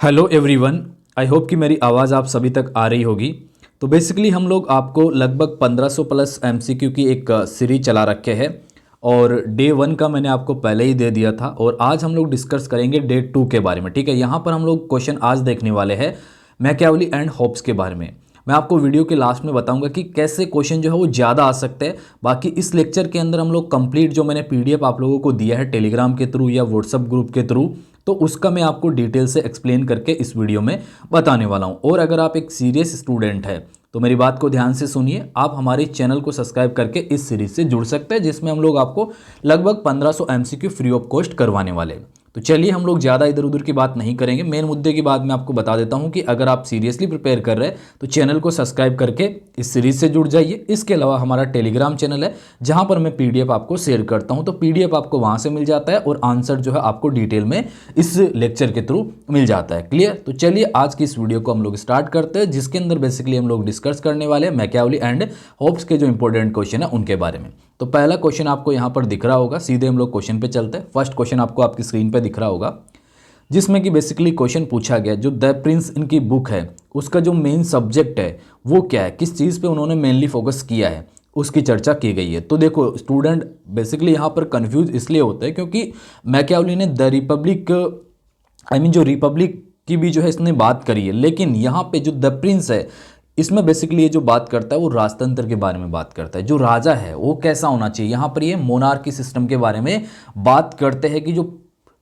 Hello everyone. I hope कि मेरी आवाज़ आप सभी तक आ रही होगी। तो बेसिकली हम लोग आपको लगभग 1500 प्लस एमसीक्यू की एक सीरीज चला रखे हैं और डे 1 का मैंने आपको पहले ही दे दिया था और आज हम लोग डिस्कस करेंगे डे 2 के बारे में। ठीक है, यहाँ पर हम लोग क्वेश्चन आज देखने वाले हैं मैकियावेली एंड होब्स के बारे में। मैं आपको वीडियो के लास्ट में बताऊंगा कि कैसे क्वेश्चन जो है वो ज़्यादा आ सकते हैं। बाकी इस लेक्चर के अंदर हम लोग कंप्लीट जो मैंने पीडीएफ आप लोगों को दिया है टेलीग्राम के थ्रू या व्हाट्सअप ग्रुप के थ्रू, तो उसका मैं आपको डिटेल से एक्सप्लेन करके इस वीडियो में बताने वाला हूं। और अगर आप एक सीरियस स्टूडेंट है तो मेरी बात को ध्यान से सुनिए, आप हमारे चैनल को सब्सक्राइब करके इस सीरीज से जुड़ सकते हैं जिसमें हम लोग आपको लगभग 1500 एमसीक्यू फ्री ऑफ कॉस्ट करवाने वाले हैं। तो चलिए हम लोग ज़्यादा इधर उधर की बात नहीं करेंगे, मेन मुद्दे की बात मैं आपको बता देता हूं कि अगर आप सीरियसली प्रिपेयर कर रहे हैं तो चैनल को सब्सक्राइब करके इस सीरीज से जुड़ जाइए। इसके अलावा हमारा टेलीग्राम चैनल है जहां पर मैं पीडीएफ आपको शेयर करता हूं, तो पीडीएफ आपको वहां से मिल जाता है और आंसर जो है आपको डिटेल में इस लेक्चर के थ्रू मिल जाता है। क्लियर? तो चलिए आज की इस वीडियो को हम लोग स्टार्ट करते हैं जिसके अंदर बेसिकली हम लोग डिस्कस करने वाले हैं मैकियावेली एंड होब्स के जो इंपॉर्टेंट क्वेश्चन है उनके बारे में। तो पहला क्वेश्चन आपको यहाँ पर दिख रहा होगा, सीधे हम लोग क्वेश्चन पे चलते हैं। फर्स्ट क्वेश्चन आपको आपकी स्क्रीन पे दिख रहा होगा जिसमें कि बेसिकली क्वेश्चन पूछा गया जो द प्रिंस इनकी बुक है उसका जो मेन सब्जेक्ट है वो क्या है, किस चीज़ पे उन्होंने मेनली फोकस किया है, उसकी चर्चा की गई है। तो देखो स्टूडेंट बेसिकली यहाँ पर कंफ्यूज इसलिए होते हैं क्योंकि मैकियावेली ने द रिपब्लिक जो रिपब्लिक की भी जो है इसने बात करी है, लेकिन यहाँ पे जो द प्रिंस है इसमें बेसिकली ये जो बात करता है वो राजतंत्र के बारे में बात करता है। जो राजा है वो कैसा होना चाहिए, यहाँ पर ये मोनार्की सिस्टम के बारे में बात करते हैं कि जो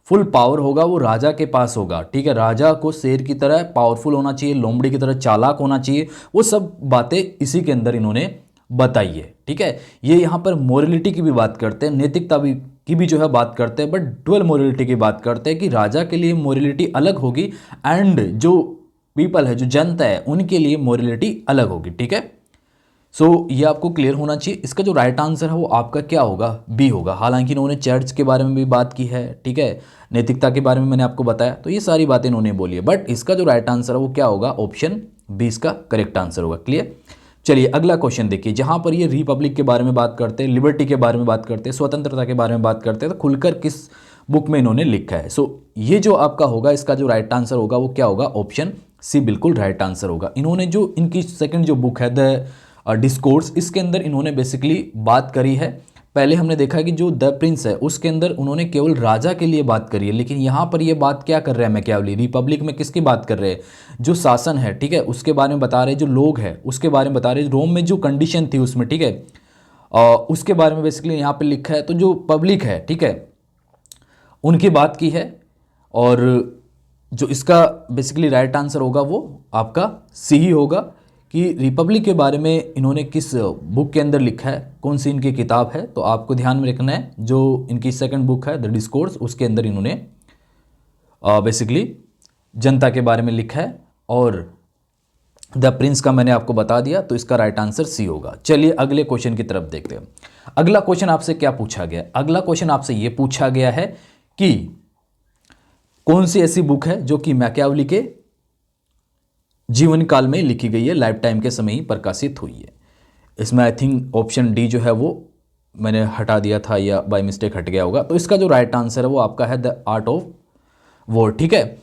फुल पावर होगा वो राजा के पास होगा। ठीक है, राजा को शेर की तरह पावरफुल होना चाहिए, लोमड़ी की तरह चालाक होना चाहिए, वो सब बातें इसी के अंदर इन्होंने बताई है। ठीक है, ये यहाँ पर मोरलिटी की भी बात करते हैं, नैतिकता भी की भी जो है बात करते हैं, बट डुअल मोरलिटी की बात करते हैं कि राजा के लिए मोरलिटी अलग होगी एंड जो पीपल है, जो जनता है, उनके लिए मोरलिटी अलग होगी। ठीक है, सो ये आपको क्लियर होना चाहिए। इसका जो राइट आंसर है वो आपका क्या होगा, बी होगा। हालांकि इन्होंने चर्च के बारे में भी बात की है, ठीक है, नैतिकता के बारे में मैंने आपको बताया, तो ये सारी बातें इन्होंने बोली है, बट इसका जो राइट आंसर है वो क्या होगा, ऑप्शन बी इसका करेक्ट आंसर होगा। क्लियर? चलिए अगला क्वेश्चन देखिए, जहां पर ये रिपब्लिक के बारे में बात करते हैं, लिबर्टी के बारे में बात करते हैं, स्वतंत्रता के बारे में बात करते हैं, तो खुलकर किस बुक में इन्होंने लिखा है। सो ये जो आपका होगा इसका जो राइट आंसर होगा वो क्या होगा, ऑप्शन सी बिल्कुल राइट आंसर होगा। इन्होंने जो इनकी सेकंड जो बुक है द डिस्कोर्स, इसके अंदर इन्होंने बेसिकली बात करी है। पहले हमने देखा कि जो द प्रिंस है उसके अंदर उन्होंने केवल राजा के लिए बात करी है, लेकिन यहाँ पर ये बात क्या कर रहे हैं मैकियावेली, रिपब्लिक में किसकी बात कर रहे हैं, जो शासन है, ठीक है, उसके बारे में बता रहे हैं, जो लोग हैं उसके बारे में बता रहे हैं, रोम में जो कंडीशन थी उसमें, ठीक है, उसके बारे में बेसिकली यहाँ पे लिखा है। तो जो पब्लिक है, ठीक है, उनकी बात की है और जो इसका बेसिकली राइट आंसर होगा वो आपका सी ही होगा कि रिपब्लिक के बारे में इन्होंने किस बुक के अंदर लिखा है, कौन सी इनकी किताब है। तो आपको ध्यान में रखना है जो इनकी सेकंड बुक है द डिस्कोर्स, उसके अंदर इन्होंने बेसिकली जनता के बारे में लिखा है और द प्रिंस का मैंने आपको बता दिया, तो इसका राइट आंसर सी होगा। चलिए अगले क्वेश्चन की तरफ देखते हैं। अगला क्वेश्चन आपसे क्या पूछा गया, अगला क्वेश्चन आपसे यह पूछा गया है कि कौन सी ऐसी बुक है जो कि मैकियावेली के जीवन काल में लिखी गई है, लाइफ टाइम के समय ही प्रकाशित हुई है। इसमें आई थिंक ऑप्शन डी जो है वो मैंने हटा दिया था या बाय मिस्टेक हट गया होगा। तो इसका जो राइट आंसर है वो आपका है द आर्ट ऑफ वॉर। ठीक है,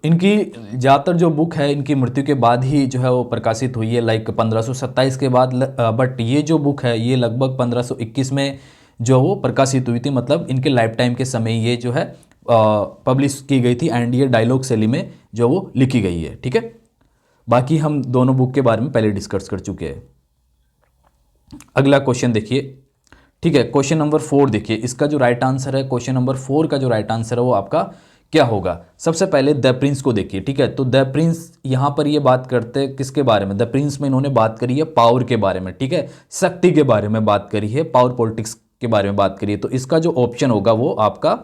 इनकी ज़्यादातर जो बुक है इनकी मृत्यु के बाद ही जो है वो प्रकाशित हुई है, लाइक 1527 के बाद, बट ये जो बुक है ये लगभग 1521 में जो वो प्रकाशित हुई थी, मतलब इनके लाइफ टाइम के समय ये जो है पब्लिश की गई थी एंड ये डायलॉग शैली में जो वो लिखी गई है। ठीक है, बाकी हम दोनों बुक के बारे में पहले डिस्कस कर चुके हैं। अगला क्वेश्चन देखिए, ठीक है, क्वेश्चन नंबर 4 देखिए, इसका जो राइट आंसर है क्वेश्चन नंबर 4 का जो राइट आंसर है वो आपका क्या होगा। सबसे पहले द प्रिंस को देखिए, ठीक है, तो द प्रिंस यहाँ पर ये बात करते हैं किसके बारे में, द प्रिंस में इन्होंने बात करी है पावर के बारे में, ठीक है, शक्ति के बारे में बात करी है, पावर पॉलिटिक्स के बारे में बात करी है। तो इसका जो ऑप्शन होगा वो आपका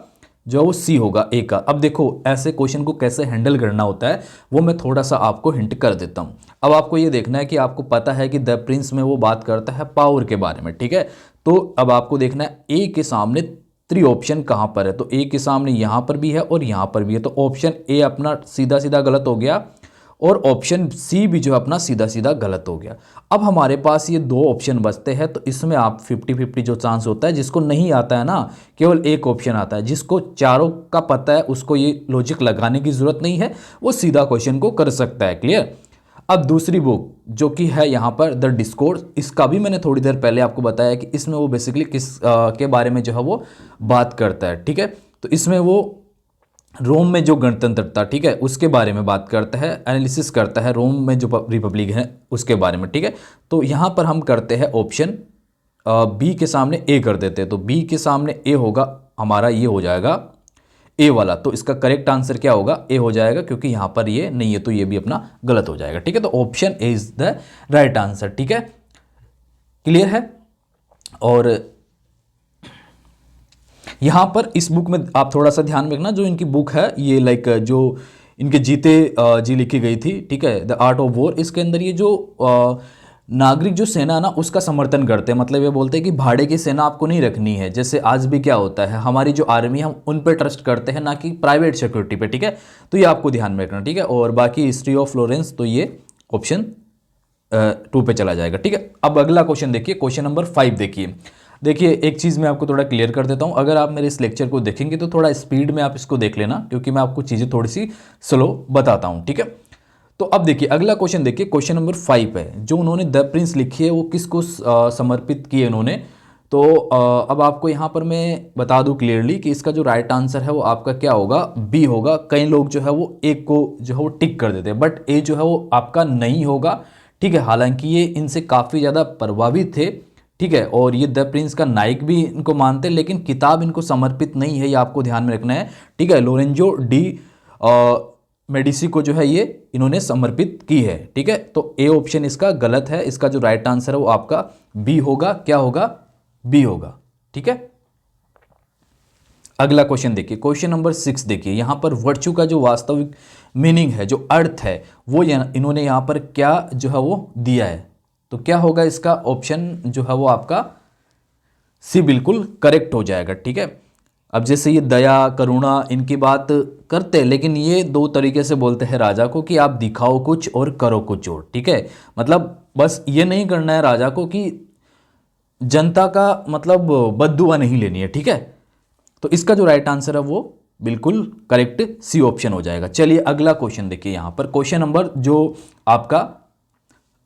जो वो सी होगा, ए का। अब देखो ऐसे क्वेश्चन को कैसे हैंडल करना होता है वो मैं थोड़ा सा आपको हिंट कर देता हूँ। अब आपको ये देखना है कि आपको पता है कि द प्रिंस में वो बात करता है पावर के बारे में, ठीक है, तो अब आपको देखना है ए के सामने 3 ऑप्शन कहाँ पर है, तो ए के सामने यहाँ पर भी है और यहाँ पर भी है, तो ऑप्शन ए अपना सीधा सीधा गलत हो गया और ऑप्शन सी भी जो है अपना सीधा सीधा गलत हो गया। अब हमारे पास ये दो ऑप्शन बचते हैं, तो इसमें आप 50-50 जो चांस होता है, जिसको नहीं आता है ना, केवल एक ऑप्शन आता है, जिसको चारों का पता है उसको ये लॉजिक लगाने की ज़रूरत नहीं है, वो सीधा क्वेश्चन को कर सकता है। क्लियर। अब दूसरी बुक जो कि है यहाँ पर द डिस्कोर्स, इसका भी मैंने थोड़ी देर पहले आपको बताया कि इसमें वो बेसिकली किस के बारे में जो है वो बात करता है। ठीक है, तो इसमें वो रोम में जो गणतंत्रता, ठीक है, उसके बारे में बात करता है, एनालिसिस करता है रोम में जो रिपब्लिक है उसके बारे में। ठीक है, तो यहाँ पर हम करते हैं ऑप्शन बी के सामने ए कर देते हैं, तो बी के सामने ए होगा हमारा, ये हो जाएगा ए वाला। तो इसका करेक्ट आंसर क्या होगा, ए हो जाएगा, क्योंकि यहाँ पर ये नहीं है तो ये भी अपना गलत हो जाएगा। ठीक है, तो option A is the right answer. ठीक है, क्लियर है। और यहाँ पर इस बुक में आप थोड़ा सा ध्यान में रखना, जो इनकी बुक है ये लाइक जो इनके जीते जी लिखी गई थी, ठीक है, द आर्ट ऑफ वॉर, इसके अंदर ये जो नागरिक जो सेना ना उसका समर्थन करते हैं, मतलब ये बोलते हैं कि भाड़े की सेना आपको नहीं रखनी है। जैसे आज भी क्या होता है, हमारी जो आर्मी हम उन पे ट्रस्ट करते हैं, ना कि प्राइवेट सिक्योरिटी पे। ठीक है, तो ये आपको ध्यान में रखना। ठीक है, और बाकी हिस्ट्री ऑफ फ्लोरेंस, तो ये ऑप्शन 2 पे चला जाएगा। ठीक है, अब अगला क्वेश्चन देखिए, क्वेश्चन नंबर 5 देखिए। देखिए एक चीज़ मैं आपको थोड़ा क्लियर कर देता हूँ, अगर आप मेरे इस लेक्चर को देखेंगे तो थोड़ा स्पीड में आप इसको देख लेना, क्योंकि मैं आपको चीज़ें थोड़ी सी स्लो बताता हूँ। ठीक है, तो अब देखिए अगला क्वेश्चन देखिए, क्वेश्चन नंबर 5 है, जो उन्होंने द प्रिंस लिखी है वो किसको समर्पित की है उन्होंने। तो अब आपको यहाँ पर मैं बता दूँ क्लियरली कि इसका जो राइट आंसर है वो आपका क्या होगा, बी होगा। कई लोग जो है वो एक को जो है वो टिक कर देते हैं, बट ए जो है वो आपका नहीं होगा। ठीक है, हालांकि ये इनसे काफ़ी ज़्यादा प्रभावित थे। ठीक है, और ये द प्रिंस का नायक भी इनको मानते हैं, लेकिन किताब इनको समर्पित नहीं है, ये आपको ध्यान में रखना है। ठीक है, लोरेंजो डी मेडिसी को जो है ये इन्होंने समर्पित की है। ठीक है, तो ए ऑप्शन इसका गलत है, इसका जो राइट आंसर है वो आपका बी होगा। क्या होगा, बी होगा। ठीक है, अगला क्वेश्चन देखिए, क्वेश्चन नंबर 6 देखिए। यहाँ पर वर्च्यू का जो वास्तविक मीनिंग है, जो अर्थ है, वो इन्होंने यहाँ पर क्या जो है वो दिया है। तो क्या होगा इसका ऑप्शन जो है वो आपका सी बिल्कुल करेक्ट हो जाएगा। ठीक है, अब जैसे ये दया करुणा इनकी बात करते हैं, लेकिन ये दो तरीके से बोलते हैं राजा को कि आप दिखाओ कुछ और करो कुछ और। ठीक है, मतलब बस ये नहीं करना है राजा को कि जनता का मतलब बद्दुआ नहीं लेनी है। ठीक है, तो इसका जो राइट आंसर है वो बिल्कुल करेक्ट सी ऑप्शन हो जाएगा। चलिए अगला क्वेश्चन देखिए, यहाँ पर क्वेश्चन नंबर जो आपका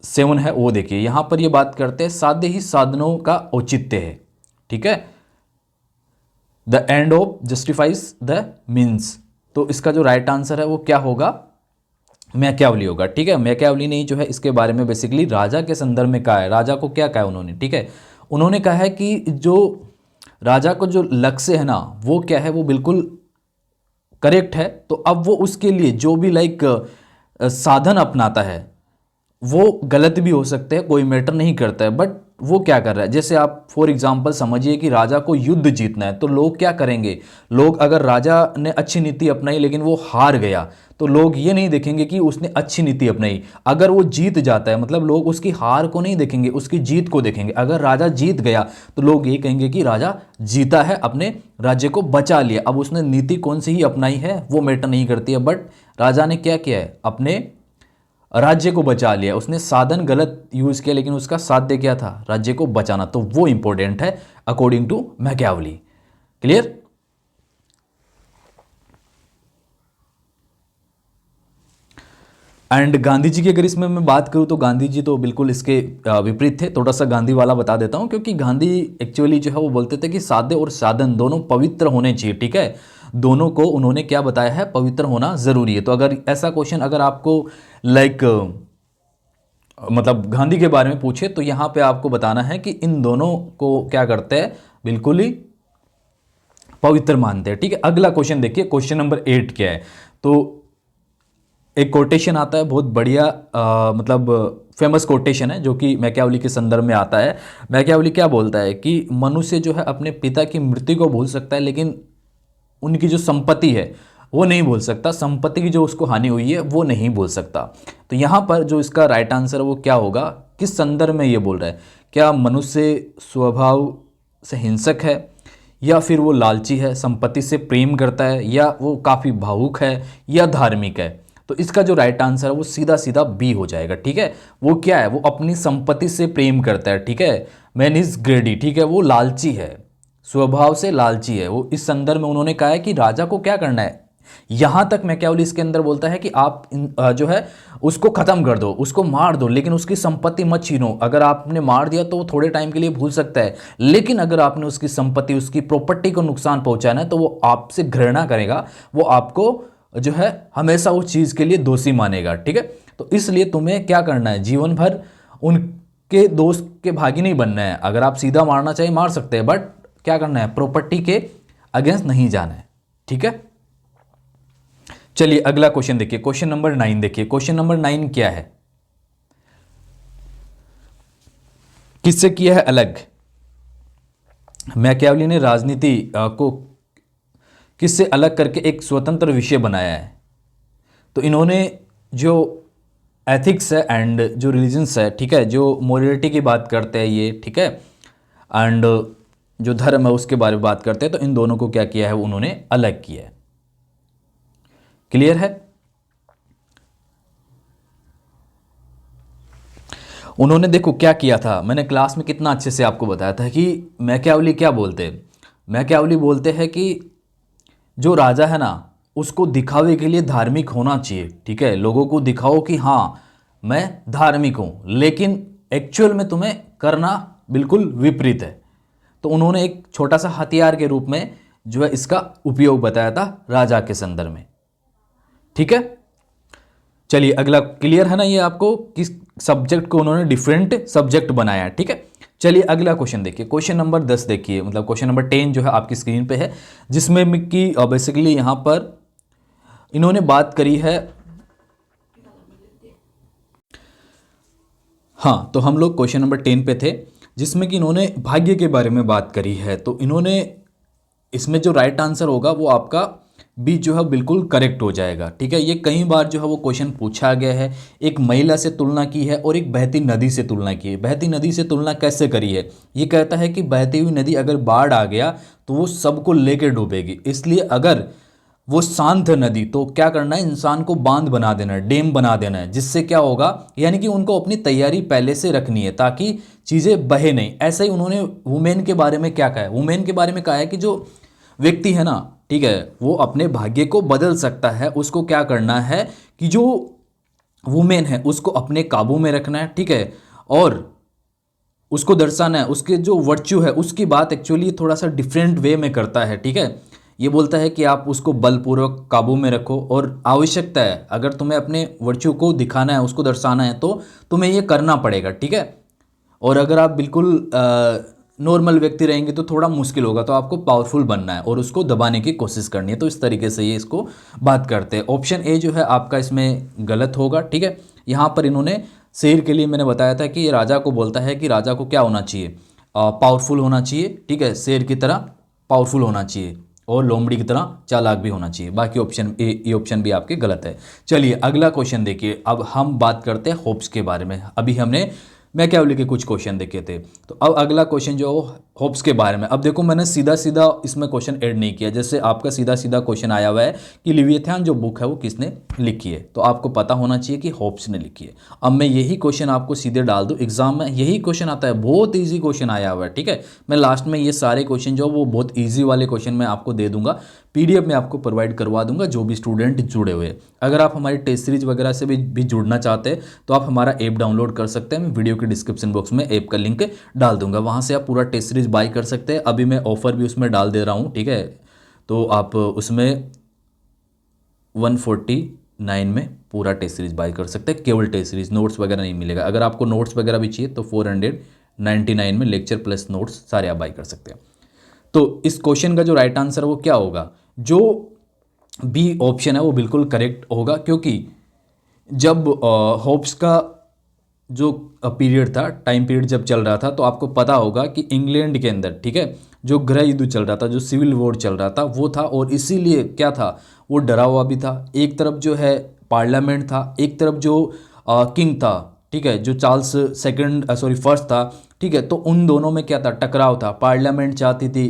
7 है वो देखिए। यहाँ पर ये बात करते हैं साध्य ही साधनों का औचित्य है। ठीक है, the end of justifies the means, तो इसका जो राइट आंसर है वो क्या होगा, मैकियावली होगा। ठीक है, मैकियावली ने जो है इसके बारे में बेसिकली राजा के संदर्भ में कहा है। राजा को क्या कहा है उन्होंने, ठीक है, उन्होंने कहा है कि जो राजा को जो लक्ष्य है ना वो क्या है, वो बिल्कुल करेक्ट है। तो अब वो उसके लिए जो भी लाइक साधन अपनाता है वो गलत भी हो सकते हैं, कोई मैटर नहीं करता है, बट वो क्या कर रहा है। जैसे आप फॉर एग्जांपल समझिए कि राजा को युद्ध जीतना है, तो लोग क्या करेंगे, लोग अगर राजा ने अच्छी नीति अपनाई लेकिन वो हार गया, तो लोग ये नहीं देखेंगे कि उसने अच्छी नीति अपनाई। अगर वो जीत जाता है, मतलब लोग उसकी हार को नहीं देखेंगे, उसकी जीत को देखेंगे। अगर राजा जीत गया तो लोग ये कहेंगे कि राजा जीता है, अपने राज्य को बचा लिया। अब उसने नीति कौन सी ही अपनाई है वो मैटर नहीं करती है, बट राजा ने क्या किया है, अपने राज्य को बचा लिया। उसने साधन गलत यूज किया, लेकिन उसका साध्य क्या था, राज्य को बचाना। तो वो इंपॉर्टेंट है according to Machiavelli. Clear. And Gandhi ji की अगर इसमें मैं बात करूं तो गांधी जी तो बिल्कुल इसके विपरीत थे। थोड़ा सा गांधी वाला बता देता हूं, क्योंकि गांधी एक्चुअली जो है वो बोलते थे कि साध्य और साधन दोनों पवित्र होने चाहिए। ठीक है, दोनों को उन्होंने क्या बताया है, पवित्र होना जरूरी है। तो अगर ऐसा क्वेश्चन अगर आपको लाइक मतलब गांधी के बारे में पूछे, तो यहाँ पे आपको बताना है कि इन दोनों को क्या करते हैं, बिल्कुल ही पवित्र मानते हैं। ठीक है, अगला क्वेश्चन देखिए, क्वेश्चन नंबर 8 क्या है। तो एक कोटेशन आता है बहुत बढ़िया, मतलब फेमस कोटेशन है, जो कि मैकियावली के संदर्भ में आता है। मैकियावली क्या बोलता है कि मनुष्य जो है अपने पिता की मृत्यु को भूल सकता है, लेकिन उनकी जो संपत्ति है वो नहीं भूल सकता। संपत्ति की जो उसको हानि हुई है वो नहीं भूल सकता। तो यहाँ पर जो इसका राइट आंसर है वो क्या होगा, किस संदर्भ में ये बोल रहा है, क्या मनुष्य स्वभाव से हिंसक है, या फिर वो लालची है, संपत्ति से प्रेम करता है, या वो काफ़ी भावुक है, या धार्मिक है। तो इसका जो राइट आंसर है वो सीधा सीधा बी हो जाएगा। ठीक है, वो क्या है, वो अपनी संपत्ति से प्रेम करता है। ठीक है, मैन इज ग्रेडी, ठीक है, वो लालची है, स्वभाव से लालची है। वो इस संदर्भ में उन्होंने कहा है कि राजा को क्या करना है, यहां तक मैकियावेली इसके अंदर बोलता है कि आप जो है उसको खत्म कर दो, उसको मार दो, लेकिन उसकी संपत्ति मत छीनो। अगर आपने मार दिया तो वो थोड़े टाइम के लिए भूल सकता है, लेकिन अगर आपने उसकी संपत्ति, उसकी प्रॉपर्टी को नुकसान पहुंचाना है तो वो आपसे घृणा करेगा, वो आपको जो है हमेशा उस चीज के लिए दोषी मानेगा। ठीक है, तो इसलिए तुम्हें क्या करना है, जीवन भर उनके दोस्त के भागी नहीं बनना है। अगर आप सीधा मारना चाहिए मार सकते हैं, बट क्या करना है, प्रॉपर्टी के अगेंस्ट नहीं जाना है। ठीक है, चलिए अगला क्वेश्चन देखिए, क्वेश्चन नंबर 9 देखिए। क्वेश्चन नंबर 9 क्या है, किससे किया है अलग? मैकियावेली ने राजनीति को किससे अलग करके एक स्वतंत्र विषय बनाया है। तो इन्होंने जो एथिक्स है एंड जो रिलीजन्स है, ठीक है, जो मोरलिटी की बात करते हैं ये, ठीक है, एंड जो धर्म है उसके बारे में बात करते हैं, तो इन दोनों को क्या किया है, उन्होंने अलग किया है। क्लियर है? उन्होंने देखो क्या किया था, मैंने क्लास में कितना अच्छे से आपको बताया था कि मैकियावेली क्या बोलते हैं। मैकियावेली बोलते हैं कि जो राजा है ना, उसको दिखावे के लिए धार्मिक होना चाहिए। ठीक है, लोगों को दिखाओ कि हाँ मैं धार्मिक हूं, लेकिन एक्चुअल में तुम्हें करना बिल्कुल विपरीत है। तो उन्होंने एक छोटा सा हथियार के रूप में जो है इसका उपयोग बताया था राजा के संदर्भ में। ठीक है, चलिए अगला, क्लियर है ना ये आपको, किस सब्जेक्ट को उन्होंने डिफरेंट सब्जेक्ट बनाया है। ठीक है, चलिए अगला क्वेश्चन देखिए, क्वेश्चन नंबर 10 देखिए, मतलब क्वेश्चन नंबर 10 जो है आपकी स्क्रीन पे है, जिसमें कि बेसिकली यहां पर इन्होंने बात करी है। हाँ, तो हम लोग क्वेश्चन नंबर 10 पे थे, जिसमें कि इन्होंने भाग्य के बारे में बात करी है। तो इन्होंने इसमें जो राइट आंसर होगा वो आपका बी जो है बिल्कुल करेक्ट हो जाएगा। ठीक है, ये कई बार जो है वो क्वेश्चन पूछा गया है। एक महिला से तुलना की है और एक बहती नदी से तुलना की है। बहती नदी से तुलना कैसे करी है, ये कहता है कि बहती हुई नदी अगर बाढ़ आ गया तो वो सबको लेके डूबेगी, इसलिए अगर वो शांत है नदी तो क्या करना है, इंसान को बांध बना देना है, डैम बना देना है, जिससे क्या होगा, यानी कि उनको अपनी तैयारी पहले से रखनी है ताकि चीज़ें बहे नहीं। ऐसे ही उन्होंने वुमेन के बारे में क्या कहा है, वुमेन के बारे में कहा है कि जो व्यक्ति है ना, ठीक है, वो अपने भाग्य को बदल सकता है। उसको क्या करना है कि जो वुमेन है उसको अपने काबू में रखना है। ठीक है, और उसको दर्शाना है, उसके जो वर्च्यू है उसकी बात एक्चुअली थोड़ा सा डिफरेंट वे में करता है। ठीक है, ये बोलता है कि आप उसको बलपूर्वक काबू में रखो, और आवश्यकता है, अगर तुम्हें अपने वर्च्यू को दिखाना है, उसको दर्शाना है, तो तुम्हें ये करना पड़ेगा। ठीक है, और अगर आप बिल्कुल नॉर्मल व्यक्ति रहेंगे तो थोड़ा मुश्किल होगा, तो आपको पावरफुल बनना है और उसको दबाने की कोशिश करनी है। तो इस तरीके से ये इसको बात करते हैं। ऑप्शन ए जो है आपका इसमें गलत होगा। ठीक है, यहाँ पर इन्होंने शेर के लिए मैंने बताया था कि ये राजा को बोलता है कि राजा को क्या होना चाहिए, पावरफुल होना चाहिए। ठीक है, शेर की तरह पावरफुल होना चाहिए और लोमड़ी की तरह चालाक भी होना चाहिए। बाकी ऑप्शन ए, ये ऑप्शन भी आपके गलत है। चलिए अगला क्वेश्चन देखिए, अब हम बात करते हैं होप्स के बारे में। अभी हमने मैकियावेली के कुछ क्वेश्चन देखे थे, तो अब अगला क्वेश्चन जो होप्स के बारे में। अब देखो मैंने सीधा सीधा इसमें क्वेश्चन ऐड नहीं किया, जैसे आपका सीधा सीधा क्वेश्चन आया हुआ है कि लिवियथान जो बुक है वो किसने लिखी है, तो आपको पता होना चाहिए कि होप्स ने लिखी है। अब मैं यही क्वेश्चन आपको सीधे डाल दूं, एग्जाम में यही क्वेश्चन आता है, बहुत ईजी क्वेश्चन आया हुआ है। ठीक है, मैं लास्ट में ये सारे क्वेश्चन जो वो बहुत ईजी वाले क्वेश्चन मैं आपको दे दूंगा, पीडीएफ में आपको प्रोवाइड करवा दूंगा, जो भी स्टूडेंट जुड़े हुए। अगर आप हमारी टेस्ट सीरीज वगैरह से भी जुड़ना चाहते हैं तो आप हमारा ऐप डाउनलोड कर सकते हैं। मैं वीडियो के डिस्क्रिप्शन बॉक्स में ऐप का लिंक डाल दूंगा, वहां से आप पूरा टेस्ट सीरीज बाय कर सकते हैं। अभी मैं ऑफर भी उसमें डाल दे रहा हूं। ठीक है, तो आप उसमें 149 में पूरा टेस्ट सीरीज बाय कर सकते हैं, केवल टेस्ट सीरीज, नोट्स वगैरह नहीं मिलेगा। अगर आपको नोट्स वगैरह भी चाहिए तो 499 में लेक्चर प्लस नोट्स सारे आप बाय कर सकते हैं। तो इस क्वेश्चन का जो राइट आंसर है वो क्या होगा, जो बी ऑप्शन है वो बिल्कुल करेक्ट होगा, क्योंकि जब होप्स का जो पीरियड था, टाइम पीरियड जब चल रहा था, तो आपको पता होगा कि इंग्लैंड के अंदर, ठीक है, जो गृह युद्ध चल रहा था, जो सिविल वॉर चल रहा था वो था, और इसीलिए क्या था, वो डरा हुआ भी था। एक तरफ जो है पार्लियामेंट था, एक तरफ जो किंग था, ठीक है, जो चार्ल्स फर्स्ट था। ठीक है, तो उन दोनों में क्या था, टकराव था। पार्लियामेंट चाहती थी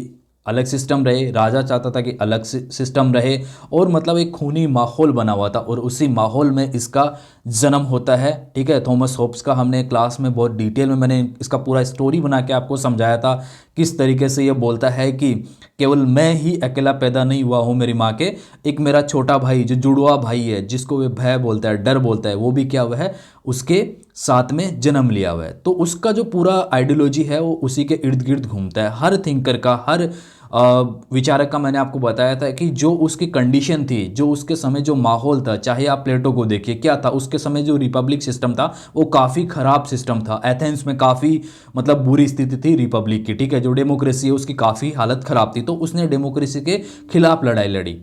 अलग सिस्टम रहे, राजा चाहता था कि अलग सिस्टम रहे, और मतलब एक खूनी माहौल बना हुआ था और उसी माहौल में इसका जन्म होता है। ठीक है, थॉमस होब्स का हमने क्लास में बहुत डिटेल में मैंने इसका पूरा स्टोरी बना के आपको समझाया था, किस तरीके से ये बोलता है कि केवल मैं ही अकेला पैदा नहीं हुआ हूँ मेरी माँ के, एक मेरा छोटा भाई जो जुड़वा भाई है, जिसको वे भय बोलता है, डर बोलता है, वो भी क्या हुआ है, उसके साथ में जन्म लिया हुआ है। तो उसका जो पूरा आइडियोलॉजी है वो उसी के इर्द गिर्द घूमता है। हर थिंकर का, हर विचारक का मैंने आपको बताया था कि जो उसकी कंडीशन थी, जो उसके समय जो माहौल था, चाहे आप प्लेटो को देखिए, क्या था उसके समय जो रिपब्लिक सिस्टम था वो काफ़ी ख़राब सिस्टम था। एथेंस में काफ़ी मतलब बुरी स्थिति थी रिपब्लिक की। ठीक है, जो डेमोक्रेसी है उसकी काफ़ी हालत ख़राब थी, तो उसने डेमोक्रेसी के खिलाफ लड़ाई लड़ी।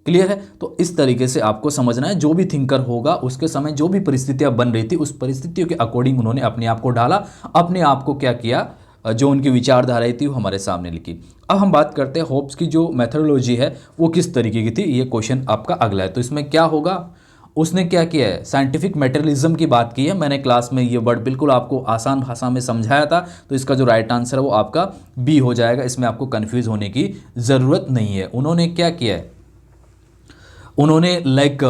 क्लियर है? तो इस तरीके से आपको समझना है, जो भी थिंकर होगा उसके समय जो भी परिस्थितियां बन रही थी उस परिस्थितियों के अकॉर्डिंग उन्होंने अपने आप को ढाला, अपने आप को क्या किया, जो उनकी विचारधारा थी वो हमारे सामने लिखी। अब हम बात करते हैं होब्स की जो मेथोडोलॉजी है वो किस तरीके की थी। ये क्वेश्चन आपका अगला है, तो इसमें क्या होगा, उसने क्या किया है, साइंटिफिक मेटेरियलिज्म की बात की है। मैंने क्लास में ये वर्ड बिल्कुल आपको आसान भाषा में समझाया था, तो इसका जो राइट आंसर है वो आपका बी हो जाएगा। इसमें आपको कन्फ्यूज होने की ज़रूरत नहीं है। उन्होंने क्या किया है, उन्होंने लाइक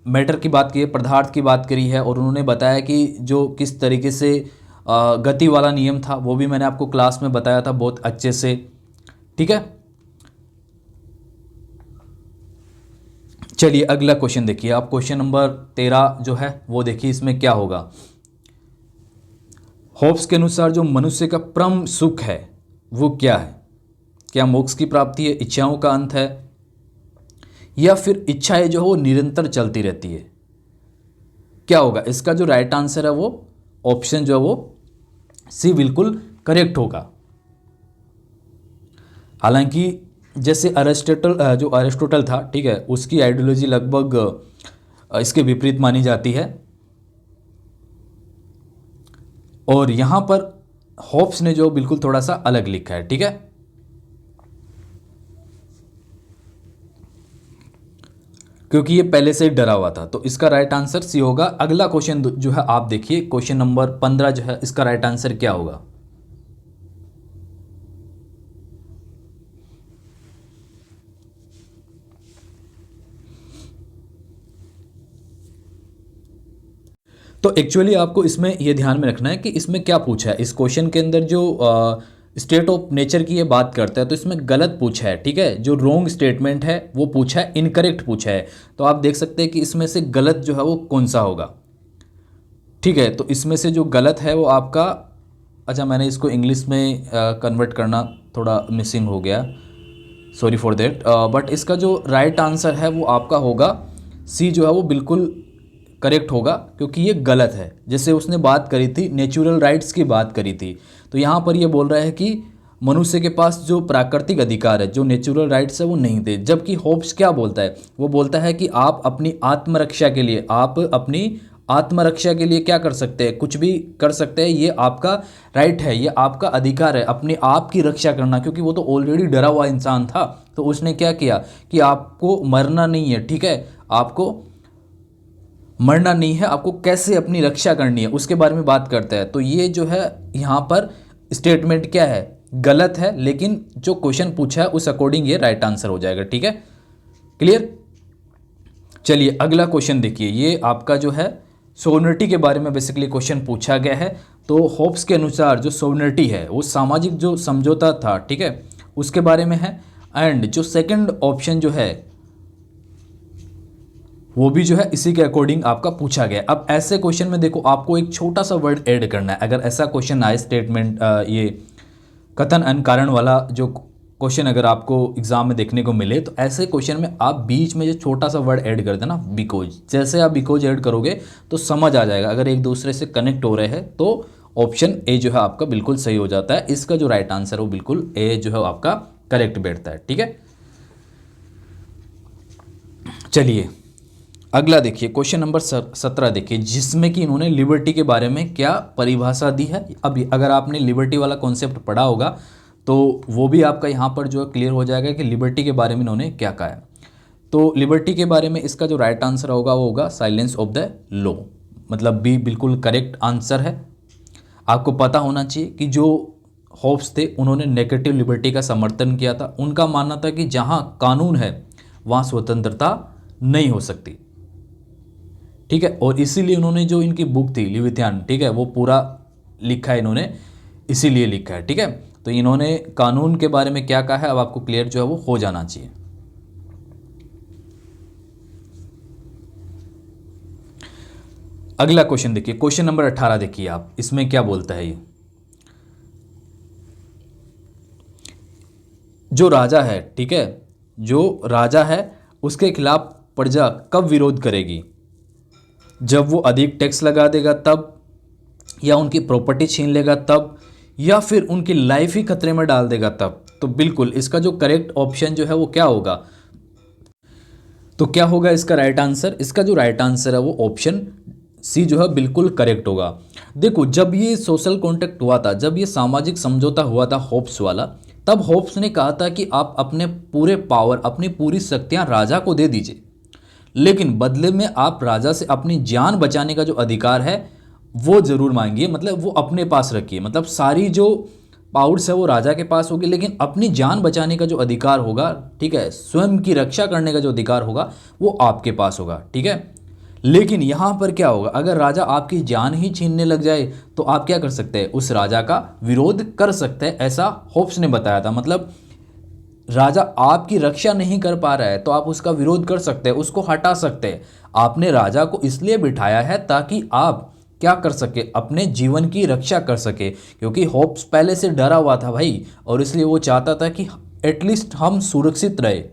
मैटर की बात की है, पदार्थ की बात करी है, और उन्होंने बताया कि जो किस तरीके से गति वाला नियम था वो भी मैंने आपको क्लास में बताया था बहुत अच्छे से। ठीक है, चलिए अगला क्वेश्चन देखिए आप, क्वेश्चन नंबर 13 जो है वो देखिए, इसमें क्या होगा। होब्स के अनुसार जो मनुष्य का परम सुख है वो क्या है? क्या मोक्ष की प्राप्ति है, इच्छाओं का अंत है, या फिर इच्छाएं जो है वो निरंतर चलती रहती है? क्या होगा इसका जो राइट आंसर है, वो ऑप्शन जो है वो सी बिल्कुल करेक्ट होगा। हालांकि जैसे अरिस्टोटल था, ठीक है, उसकी आइडियोलॉजी लगभग इसके विपरीत मानी जाती है, और यहां पर होब्स ने जो बिल्कुल थोड़ा सा अलग लिखा है। ठीक है, क्योंकि ये पहले से ही डरा हुआ था, तो इसका राइट आंसर सी होगा। अगला क्वेश्चन जो है आप देखिए, क्वेश्चन नंबर 15 जो है, इसका राइट आंसर क्या होगा? तो एक्चुअली आपको इसमें यह ध्यान में रखना है कि इसमें क्या पूछा है। इस क्वेश्चन के अंदर जो स्टेट ऑफ नेचर की ये बात करता है, तो इसमें गलत पूछा है। ठीक है, जो रॉन्ग स्टेटमेंट है वो पूछा है, इनकरेक्ट पूछा है। तो आप देख सकते हैं कि इसमें से गलत जो है वो कौन सा होगा। ठीक है, तो इसमें से जो गलत है वो आपका, अच्छा मैंने इसको इंग्लिश में कन्वर्ट करना थोड़ा मिसिंग हो गया, सॉरी फॉर देट, बट इसका जो राइट आंसर है वो आपका होगा सी, जो है वो बिल्कुल करेक्ट होगा, क्योंकि ये गलत है। जैसे उसने बात करी थी नेचुरल राइट्स की बात करी थी, तो यहाँ पर ये बोल रहा है कि मनुष्य के पास जो प्राकृतिक अधिकार है, जो नेचुरल राइट्स है वो नहीं थे। जबकि होब्स क्या बोलता है, वो बोलता है कि आप अपनी आत्मरक्षा के लिए, आप अपनी आत्मरक्षा के लिए क्या कर सकते हैं, कुछ भी कर सकते हैं, ये आपका राइट है, ये आपका अधिकार है अपने आप की रक्षा करना। क्योंकि वो तो ऑलरेडी डरा हुआ इंसान था, तो उसने क्या किया कि आपको मरना नहीं है, ठीक है, आपको मरना नहीं है, आपको कैसे अपनी रक्षा करनी है उसके बारे में बात करता है। तो ये जो है यहाँ पर स्टेटमेंट क्या है, गलत है, लेकिन जो क्वेश्चन पूछा है उस अकॉर्डिंग ये राइट आंसर हो जाएगा। ठीक है, क्लियर। चलिए अगला क्वेश्चन देखिए, ये आपका जो है सोवरेनिटी के बारे में बेसिकली क्वेश्चन पूछा गया है। तो होब्स के अनुसार जो सोवरेनिटी है वो सामाजिक जो समझौता था, ठीक है, उसके बारे में है। एंड जो सेकंड ऑप्शन जो है वो भी जो है इसी के अकॉर्डिंग आपका पूछा गया। अब ऐसे क्वेश्चन में देखो आपको एक छोटा सा वर्ड ऐड करना है। अगर ऐसा क्वेश्चन आए, स्टेटमेंट ये कथन अन्य कारण वाला जो क्वेश्चन अगर आपको एग्जाम में देखने को मिले, तो ऐसे क्वेश्चन में आप बीच में जो छोटा सा वर्ड ऐड कर देना, बिकॉज। जैसे आप बिकॉज ऐड करोगे तो समझ आ जाएगा, अगर एक दूसरे से कनेक्ट हो रहे हैं तो ऑप्शन ए जो है आपका बिल्कुल सही हो जाता है। इसका जो राइट आंसर है वो बिल्कुल ए जो है आपका करेक्ट बैठता है। ठीक है, चलिए अगला देखिए, क्वेश्चन नंबर 17 देखिए, जिसमें कि इन्होंने लिबर्टी के बारे में क्या परिभाषा दी है। अब अगर आपने लिबर्टी वाला कॉन्सेप्ट पढ़ा होगा तो वो भी आपका यहाँ पर जो है क्लियर हो जाएगा कि लिबर्टी के बारे में इन्होंने क्या कहा है। तो लिबर्टी के बारे में इसका जो राइट आंसर होगा वो होगा साइलेंस ऑफ द लॉ, मतलब बी बिल्कुल करेक्ट आंसर है। आपको पता होना चाहिए कि जो होप्स थे उन्होंने नेगेटिव लिबर्टी का समर्थन किया था। उनका मानना था कि जहाँ कानून है वहाँ स्वतंत्रता नहीं हो सकती, ठीक है। और इसीलिए उन्होंने जो इनकी बुक थी लिविथियान, ठीक है, वो पूरा लिखा है इन्होंने, इसीलिए लिखा है, ठीक है। तो इन्होंने कानून के बारे में क्या कहा है अब आपको क्लियर जो है वो हो जाना चाहिए। अगला क्वेश्चन देखिए, क्वेश्चन नंबर 18 देखिए आप, इसमें क्या बोलता है ये, जो राजा है, ठीक है, जो राजा है उसके खिलाफ प्रजा कब विरोध करेगी? जब वो अधिक टैक्स लगा देगा तब, या उनकी प्रॉपर्टी छीन लेगा तब, या फिर उनकी लाइफ ही खतरे में डाल देगा तब। तो बिल्कुल इसका जो करेक्ट ऑप्शन जो है वो क्या होगा? तो क्या होगा इसका राइट आंसर? इसका जो राइट आंसर है वो ऑप्शन सी जो है बिल्कुल करेक्ट होगा। देखो जब ये सोशल कॉन्ट्रैक्ट हुआ था, जब ये सामाजिक समझौता हुआ था होप्स वाला, तब होप्स ने कहा था कि आप अपने पूरे पावर, अपनी पूरी शक्तियां राजा को दे दीजिए, लेकिन बदले में आप राजा से अपनी जान बचाने का जो अधिकार है वो ज़रूर मांगिए, मतलब वो अपने पास रखिए। मतलब सारी जो पावर्स है वो राजा के पास होगी, लेकिन अपनी जान बचाने का जो अधिकार होगा, ठीक है, स्वयं की रक्षा करने का जो अधिकार होगा वो आपके पास होगा, ठीक है। लेकिन यहाँ पर क्या होगा, अगर राजा आपकी जान ही छीनने लग जाए तो आप क्या कर सकते हैं? उस राजा का विरोध कर सकते हैं, ऐसा होप्स ने बताया था। मतलब राजा आपकी रक्षा नहीं कर पा रहा है तो आप उसका विरोध कर सकते हैं, उसको हटा सकते हैं। आपने राजा को इसलिए बिठाया है ताकि आप क्या कर सके, अपने जीवन की रक्षा कर सके, क्योंकि होप्स पहले से डरा हुआ था भाई, और इसलिए वो चाहता था कि एटलीस्ट हम सुरक्षित रहे।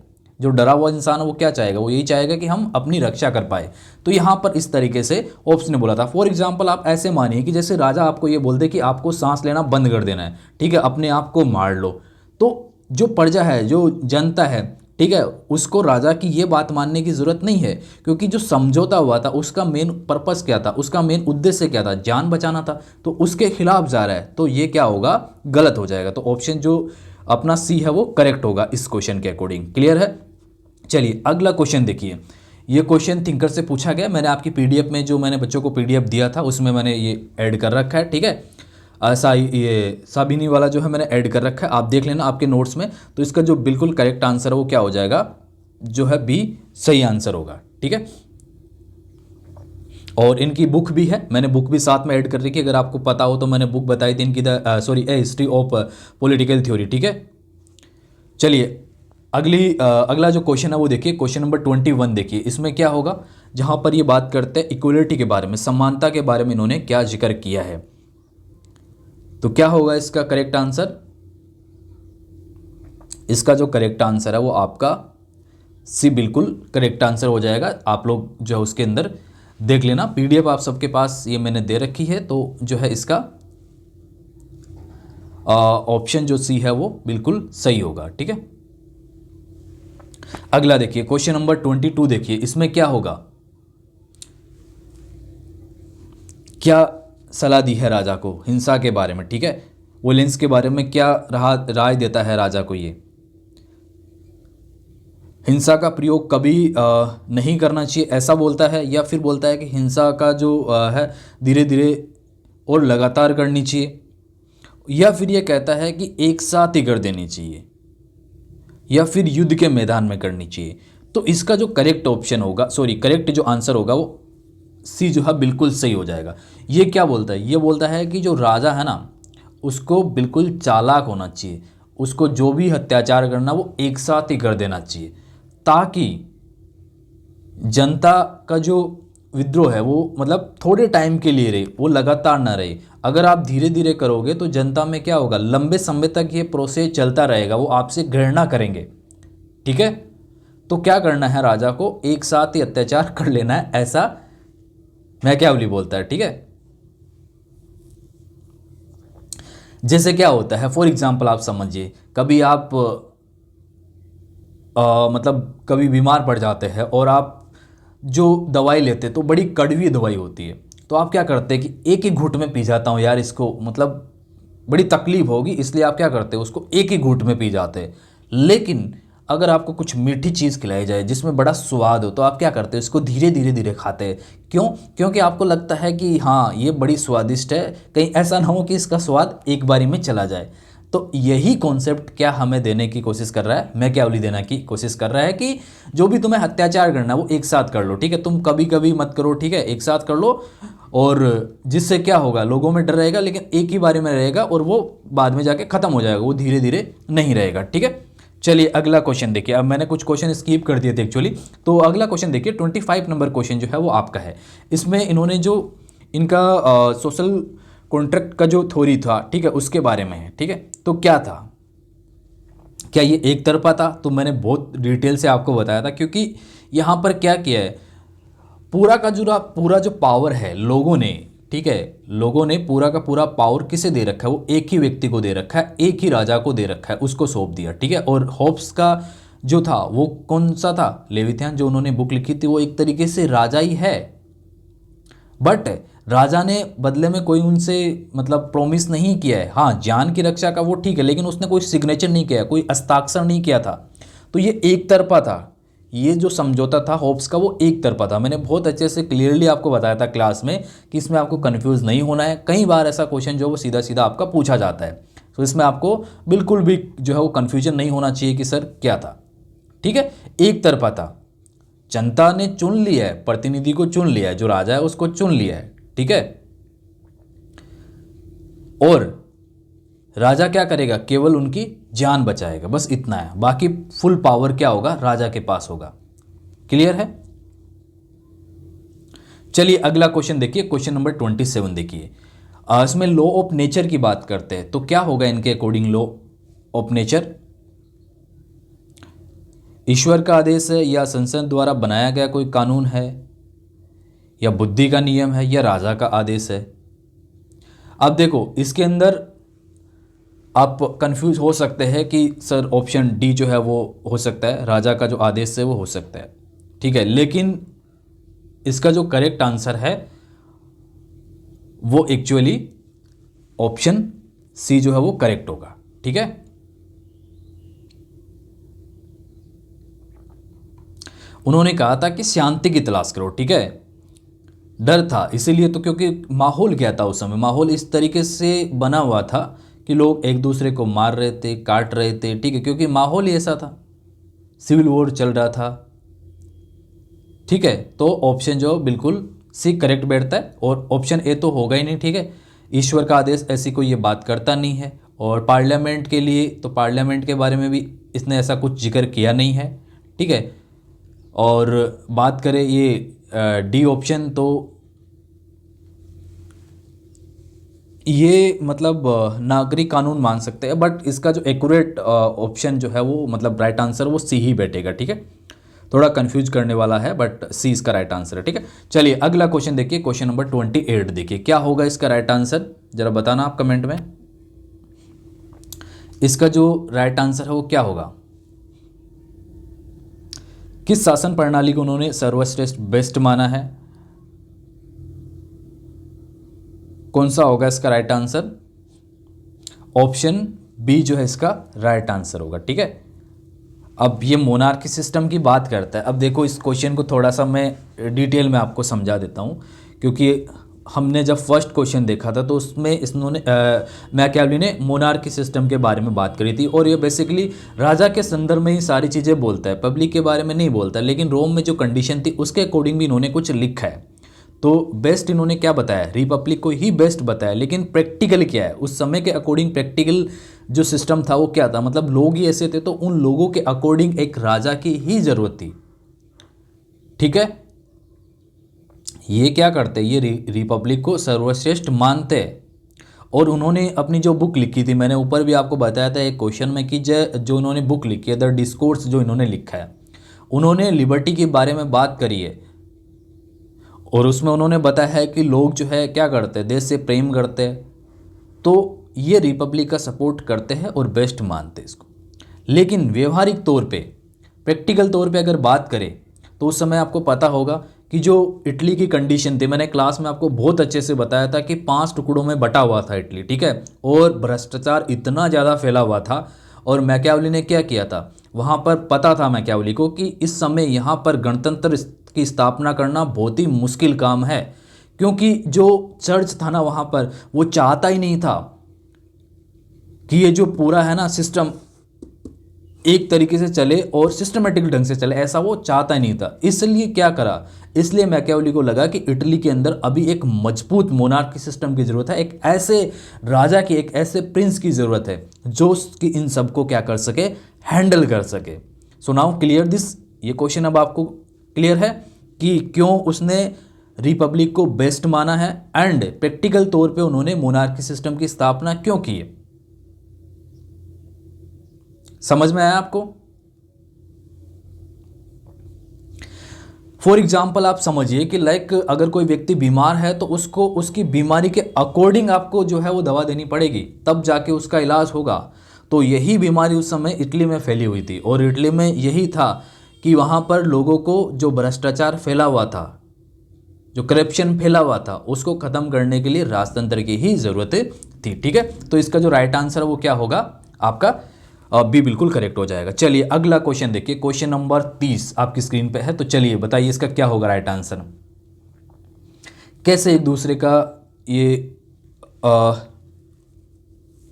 जो डरा हुआ इंसान है वो क्या चाहेगा? वो यही चाहेगा कि हम अपनी रक्षा कर पाए। तो यहाँ पर इस तरीके से होप्स ने बोला था। फॉर एग्जाम्पल आप ऐसे मानिए कि जैसे राजा आपको ये बोल दे कि आपको सांस लेना बंद कर देना है, ठीक है, अपने आप को मार लो, तो जो प्रजा है, जो जनता है, ठीक है, उसको राजा की ये बात मानने की ज़रूरत नहीं है, क्योंकि जो समझौता हुआ था उसका मेन पर्पस क्या था, उसका मेन उद्देश्य क्या था? जान बचाना था। तो उसके खिलाफ जा रहा है तो ये क्या होगा? गलत हो जाएगा। तो ऑप्शन जो अपना सी है वो करेक्ट होगा इस क्वेश्चन के अकॉर्डिंग। क्लियर है? चलिए अगला क्वेश्चन देखिए। ये क्वेश्चन थिंकर से पूछा गया, मैंने आपकी पीडीएफ में, जो मैंने बच्चों को पीडीएफ दिया था उसमें मैंने ये ऐड कर रखा है, ठीक है। ऐसा ये साबिनी वाला जो है मैंने ऐड कर रखा है, आप देख लेना आपके नोट्स में। तो इसका जो बिल्कुल करेक्ट आंसर है वो क्या हो जाएगा? जो है बी सही आंसर होगा, ठीक है। और इनकी बुक भी है, मैंने बुक भी साथ में ऐड कर रखी है, अगर आपको पता हो तो मैंने बुक बताई थी इनकी, ए हिस्ट्री ऑफ पॉलिटिकल थ्योरी, ठीक है। चलिए अगला जो क्वेश्चन है वो देखिए, क्वेश्चन नंबर 21 देखिए। इसमें क्या होगा, जहां पर ये बात करते हैं इक्वलिटी के बारे में, समानता के बारे में इन्होंने क्या जिक्र किया है। तो क्या होगा इसका करेक्ट आंसर? इसका जो करेक्ट आंसर है वो आपका सी बिल्कुल करेक्ट आंसर हो जाएगा। आप लोग जो है उसके अंदर देख लेना, पीडीएफ आप सबके पास ये मैंने दे रखी है। तो जो है इसका ऑप्शन जो सी है वो बिल्कुल सही होगा, ठीक है। अगला देखिए क्वेश्चन नंबर 22 देखिए। इसमें क्या होगा, क्या सलाह दी है राजा को हिंसा के बारे में, ठीक है, वोलेंस के बारे में क्या राय देता है राजा को? ये हिंसा का प्रयोग कभी नहीं करना चाहिए ऐसा बोलता है, या फिर बोलता है कि हिंसा का जो है धीरे धीरे और लगातार करनी चाहिए, या फिर ये कहता है कि एक साथ ही कर देनी चाहिए, या फिर युद्ध के मैदान में करनी चाहिए। तो इसका जो करेक्ट ऑप्शन होगा, सॉरी करेक्ट जो आंसर होगा वो सी जो है बिल्कुल सही हो जाएगा। ये क्या बोलता है? ये बोलता है कि जो राजा है ना उसको बिल्कुल चालाक होना चाहिए, उसको जो भी अत्याचार करना वो एक साथ ही कर देना चाहिए, ताकि जनता का जो विद्रोह है वो मतलब थोड़े टाइम के लिए रहे, वो लगातार ना रहे। अगर आप धीरे धीरे करोगे तो जनता में क्या होगा, लंबे समय तक ये प्रोसेस चलता रहेगा, वो आपसे घृणा करेंगे, ठीक है। तो क्या करना है, राजा को एक साथ ही अत्याचार कर लेना है, ऐसा मैकियावेली बोलता है, ठीक है। जैसे क्या होता है, फॉर एग्जाम्पल आप समझिए, कभी आप मतलब कभी बीमार पड़ जाते हैं और आप जो दवाई लेते तो बड़ी कड़वी दवाई होती है, तो आप क्या करते हैं कि एक ही घूंट में पी जाता हूँ यार, इसको मतलब बड़ी तकलीफ होगी, इसलिए आप क्या करते हैं उसको एक ही घूंट में पी जाते हैं। लेकिन अगर आपको कुछ मीठी चीज़ खिलाई जाए जिसमें बड़ा स्वाद हो तो आप क्या करते हैं इसको धीरे धीरे धीरे खाते हैं। क्यों? क्योंकि आपको लगता है कि हाँ ये बड़ी स्वादिष्ट है, कहीं ऐसा ना हो कि इसका स्वाद एक बारी में चला जाए। तो यही कॉन्सेप्ट क्या हमें देने की कोशिश कर रहा है, मैकियावेली देने की कोशिश कर रहा है कि जो भी तुम्हें अत्याचार करना है वो एक साथ कर लो, ठीक है, तुम कभी कभी मत करो, ठीक है, एक साथ कर लो, और जिससे क्या होगा, लोगों में डर रहेगा लेकिन एक ही बारे में रहेगा और वो बाद में जाके खत्म हो जाएगा, वो धीरे धीरे नहीं रहेगा, ठीक है। चलिए अगला क्वेश्चन देखिए। अब मैंने कुछ क्वेश्चन स्किप कर दिए थे एक्चुअली, तो अगला क्वेश्चन देखिए 25 नंबर क्वेश्चन जो है वो आपका है। इसमें इन्होंने जो इनका सोशल कॉन्ट्रैक्ट का जो थ्योरी था, ठीक है, उसके बारे में है, ठीक है। तो क्या था, क्या ये एक तरफा था? तो मैंने बहुत डिटेल से आपको बताया था, क्योंकि यहाँ पर क्या किया है, पूरा जो पावर है लोगों ने, ठीक है, लोगों ने पूरा का पूरा पावर किसे दे रखा है, वो एक ही व्यक्ति को दे रखा है, एक ही राजा को दे रखा है, उसको सौंप दिया, ठीक है। और होब्स का जो था वो कौन सा था, लेविथान जो उन्होंने बुक लिखी थी, वो एक तरीके से राजा ही है, बट राजा ने बदले में कोई उनसे मतलब प्रॉमिस नहीं किया है। हाँ, जान की रक्षा का वो ठीक है, लेकिन उसने कोई सिग्नेचर नहीं किया, कोई हस्ताक्षर नहीं किया था। तो ये एक तरफा था, ये जो समझौता था होप्स का वो एक तरफा था। मैंने बहुत अच्छे से क्लियरली आपको बताया था क्लास में कि इसमें आपको कंफ्यूज नहीं होना है। कई बार ऐसा क्वेश्चन जो वो सीधा सीधा आपका पूछा जाता है, तो इसमें आपको बिल्कुल भी जो है वो कन्फ्यूजन नहीं होना चाहिए कि सर क्या था, ठीक है। एक तरफा था, जनता ने चुन लिया है, प्रतिनिधि को चुन लिया है, जो राजा है उसको चुन लिया है, ठीक है। और राजा क्या करेगा, केवल उनकी जान बचाएगा, बस इतना है। बाकी फुल पावर क्या होगा, राजा के पास होगा। क्लियर है? चलिए अगला क्वेश्चन देखिए, क्वेश्चन नंबर 27 देखिए। इसमें लॉ ऑफ नेचर की बात करते हैं, तो क्या होगा इनके अकॉर्डिंग लॉ ऑफ नेचर? ईश्वर का आदेश है, या संसद द्वारा बनाया गया कोई कानून है, या बुद्धि का नियम है, या राजा का आदेश है? अब देखो इसके अंदर आप कंफ्यूज हो सकते हैं कि सर ऑप्शन डी जो है वो हो सकता है, राजा का जो आदेश है वो हो सकता है, ठीक है। लेकिन इसका जो करेक्ट आंसर है वो एक्चुअली ऑप्शन सी जो है वो करेक्ट होगा, ठीक है। उन्होंने कहा था कि शांति की तलाश करो, ठीक है। डर था इसीलिए तो, क्योंकि माहौल क्या था उस समय, माहौल इस तरीके से बना हुआ था कि लोग एक दूसरे को मार रहे थे, काट रहे थे, ठीक है, क्योंकि माहौल ही ऐसा था, सिविल वॉर चल रहा था, ठीक है। तो ऑप्शन जो बिल्कुल सी करेक्ट बैठता है, और ऑप्शन ए तो होगा ही नहीं, ठीक है। ईश्वर का आदेश ऐसी कोई ये बात करता नहीं है। और पार्लियामेंट के लिए, तो पार्लियामेंट के बारे में भी इसने ऐसा कुछ जिक्र किया नहीं है, ठीक है। और बात करें ये डी ऑप्शन, तो ये मतलब नागरिक कानून मान सकते हैं, बट इसका जो एक्यूरेट ऑप्शन जो है वो मतलब राइट आंसर वो सी ही बैठेगा, ठीक है। थोड़ा कंफ्यूज करने वाला है, बट सी इसका राइट आंसर है, ठीक है। चलिए अगला क्वेश्चन देखिए, क्वेश्चन नंबर 28 देखिए, क्या होगा इसका राइट आंसर, जरा बताना आप कमेंट में। इसका जो राइट आंसर है वो क्या होगा? किस शासन प्रणाली को उन्होंने सर्वश्रेष्ठ बेस्ट माना है? कौन सा होगा इसका राइट आंसर? ऑप्शन बी जो है इसका राइट आंसर होगा, ठीक है। अब ये मोनार्की सिस्टम की बात करता है। अब देखो इस क्वेश्चन को थोड़ा सा मैं डिटेल में आपको समझा देता हूँ, क्योंकि हमने जब फर्स्ट क्वेश्चन देखा था तो उसमें इन्होंने मैकियावेली ने मोनार्की सिस्टम के बारे में बात करी थी, और ये बेसिकली राजा के संदर्भ में ही सारी चीज़ें बोलता है, पब्लिक के बारे में नहीं बोलता। लेकिन रोम में जो कंडीशन थी उसके अकॉर्डिंग भी इन्होंने कुछ लिखा है। तो बेस्ट इन्होंने क्या बताया, रिपब्लिक को ही बेस्ट बताया, लेकिन प्रैक्टिकल क्या है, उस समय के अकॉर्डिंग प्रैक्टिकल जो सिस्टम था वो क्या था, मतलब लोग ही ऐसे थे, तो उन लोगों के अकॉर्डिंग एक राजा की ही जरूरत थी, ठीक है। ये क्या करते, ये रिपब्लिक को सर्वश्रेष्ठ मानते, और उन्होंने अपनी जो बुक लिखी थी, मैंने ऊपर भी आपको बताया था एक क्वेश्चन में कि जो उन्होंने बुक लिखी है, द डिस्कोर्स जो इन्होंने लिखा है, उन्होंने लिबर्टी के बारे में बात करी है, और उसमें उन्होंने बताया है कि लोग जो है क्या करते हैं, देश से प्रेम करते हैं, तो ये रिपब्लिक का सपोर्ट करते हैं और बेस्ट मानते हैं इसको। लेकिन व्यवहारिक तौर पे, प्रैक्टिकल तौर पे अगर बात करें तो उस समय आपको पता होगा कि जो इटली की कंडीशन थी, मैंने क्लास में आपको बहुत अच्छे से बताया था कि 5 टुकड़ों में बटा हुआ था इटली, ठीक है, और भ्रष्टाचार इतना ज़्यादा फैला हुआ था। और मैकियावेली ने क्या किया था, वहाँ पर पता था मैकियावेली को कि इस समय यहाँ पर गणतंत्र की स्थापना करना बहुत ही मुश्किल काम है, क्योंकि जो चर्च था ना वहाँ पर, वो चाहता ही नहीं था कि ये जो पूरा है ना सिस्टम एक तरीके से चले और सिस्टमेटिक ढंग से चले, ऐसा वो चाहता ही नहीं था। इसलिए क्या करा, इसलिए मैकियावेली को लगा कि इटली के अंदर अभी एक मजबूत मोनार्की सिस्टम की ज़रूरत है, एक ऐसे राजा की, एक ऐसे प्रिंस की ज़रूरत है जो कि इन सबको क्या कर सके, हैंडल कर सके। सो नाउ क्लियर दिस, ये क्वेश्चन अब आपको क्लियर है कि क्यों उसने रिपब्लिक को बेस्ट माना है एंड प्रैक्टिकल तौर पे उन्होंने मोनार्की सिस्टम की स्थापना क्यों की है। समझ में आया आपको? फॉर एग्जाम्पल आप समझिए कि लाइक अगर कोई व्यक्ति बीमार है तो उसको उसकी बीमारी के अकॉर्डिंग आपको जो है वो दवा देनी पड़ेगी, तब जाके उसका इलाज होगा। तो यही बीमारी उस समय इटली में फैली हुई थी और इटली में यही था कि वहाँ पर लोगों को जो भ्रष्टाचार फैला हुआ था, जो करप्शन फैला हुआ था, उसको ख़त्म करने के लिए राजतंत्र की ही ज़रूरत थी। ठीक है, तो इसका जो राइट आंसर है वो क्या होगा आपका, बी बिल्कुल करेक्ट हो जाएगा। चलिए अगला क्वेश्चन देखिए, क्वेश्चन नंबर 30 आपकी स्क्रीन पे है। तो चलिए बताइए इसका क्या होगा राइट आंसर। कैसे एक दूसरे का ये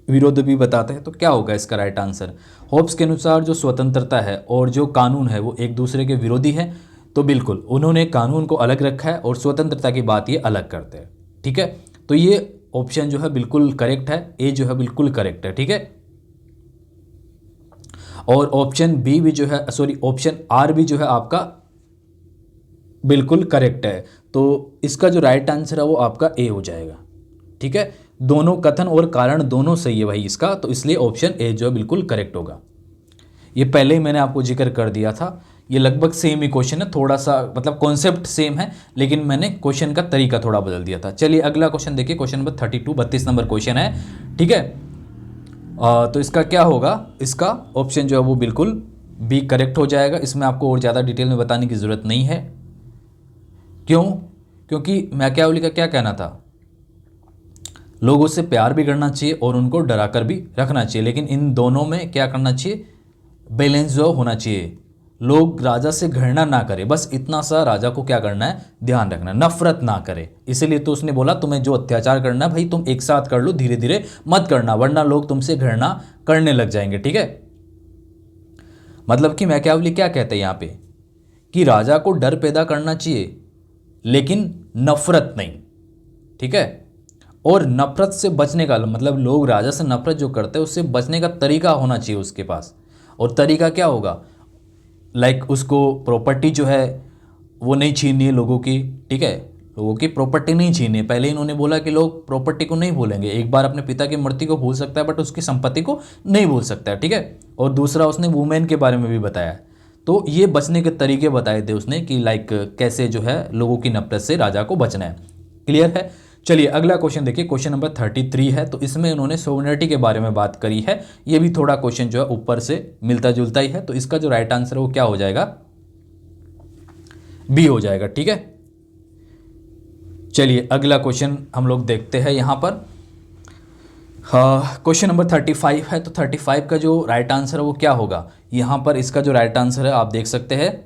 विरोध भी बताते हैं, तो क्या होगा इसका राइट आंसर। होब्स के अनुसार जो स्वतंत्रता है और जो कानून है वो एक दूसरे के विरोधी है, तो बिल्कुल उन्होंने कानून को अलग रखा है और स्वतंत्रता की बात ये अलग करते हैं। ठीक है, तो ये ऑप्शन जो है बिल्कुल करेक्ट है, ए जो है बिल्कुल करेक्ट है। ठीक है, और ऑप्शन बी भी जो है, सॉरी ऑप्शन आर भी जो है आपका बिल्कुल करेक्ट है। तो इसका जो राइट आंसर है वो आपका ए हो जाएगा। ठीक है, दोनों कथन और कारण दोनों सही है भाई इसका, तो इसलिए ऑप्शन ए जो है बिल्कुल करेक्ट होगा। ये पहले ही मैंने आपको जिक्र कर दिया था, ये लगभग सेम ही क्वेश्चन है, थोड़ा सा मतलब कॉन्सेप्ट सेम है, लेकिन मैंने क्वेश्चन का तरीका थोड़ा बदल दिया था। चलिए अगला क्वेश्चन देखिए, क्वेश्चन नंबर 32, 32 नंबर क्वेश्चन है। ठीक है, तो इसका क्या होगा, इसका ऑप्शन जो है वो बिल्कुल बी करेक्ट हो जाएगा। इसमें आपको और ज़्यादा डिटेल में बताने की ज़रूरत नहीं है। क्यों? क्योंकि मैकियावेली का क्या कहना था, लोगों से प्यार भी करना चाहिए और उनको डरा कर भी रखना चाहिए, लेकिन इन दोनों में क्या करना चाहिए, बैलेंस जो होना चाहिए। लोग राजा से घृणा ना करें, बस इतना सा राजा को क्या करना है, ध्यान रखना, नफरत ना करे। इसीलिए तो उसने बोला तुम्हें जो अत्याचार करना है भाई तुम एक साथ कर लो, धीरे धीरे मत करना, वरना लोग तुमसे घृणा करने लग जाएंगे। ठीक है, मतलब कि मैकियावेली क्या कहते हैं यहाँ पे कि राजा को डर पैदा करना चाहिए लेकिन नफरत नहीं। ठीक है, और नफरत से बचने का मतलब लोग राजा से नफरत जो करते हैं उससे बचने का तरीका होना चाहिए उसके पास। और तरीका क्या होगा, लाइक उसको प्रॉपर्टी जो है वो नहीं छीननी है लोगों की। ठीक है, लोगों की प्रॉपर्टी नहीं छीननी है। पहले इन्होंने बोला कि लोग प्रॉपर्टी को नहीं भूलेंगे, एक बार अपने पिता की मृत्यु को भूल सकता है बट उसकी संपत्ति को नहीं भूल सकता है। ठीक है, और दूसरा उसने वुमेन के बारे में भी बताया। तो ये बचने के तरीके बताए थे उसने कि लाइक कैसे जो है लोगों की नफरत से राजा को बचना है। क्लियर है? चलिए अगला क्वेश्चन देखिए, क्वेश्चन नंबर 33 है। तो इसमें उन्होंने सोवरेनिटी के बारे में बात करी है। ये भी थोड़ा क्वेश्चन जो है ऊपर से मिलता जुलता ही है, तो इसका जो राइट आंसर है वो क्या हो जाएगा, बी हो जाएगा। ठीक है, चलिए अगला क्वेश्चन हम लोग देखते हैं यहाँ पर। क्वेश्चन नंबर 35 है। तो 35 का जो राइट आंसर है वो क्या होगा, यहाँ पर इसका जो राइट आंसर है आप देख सकते हैं,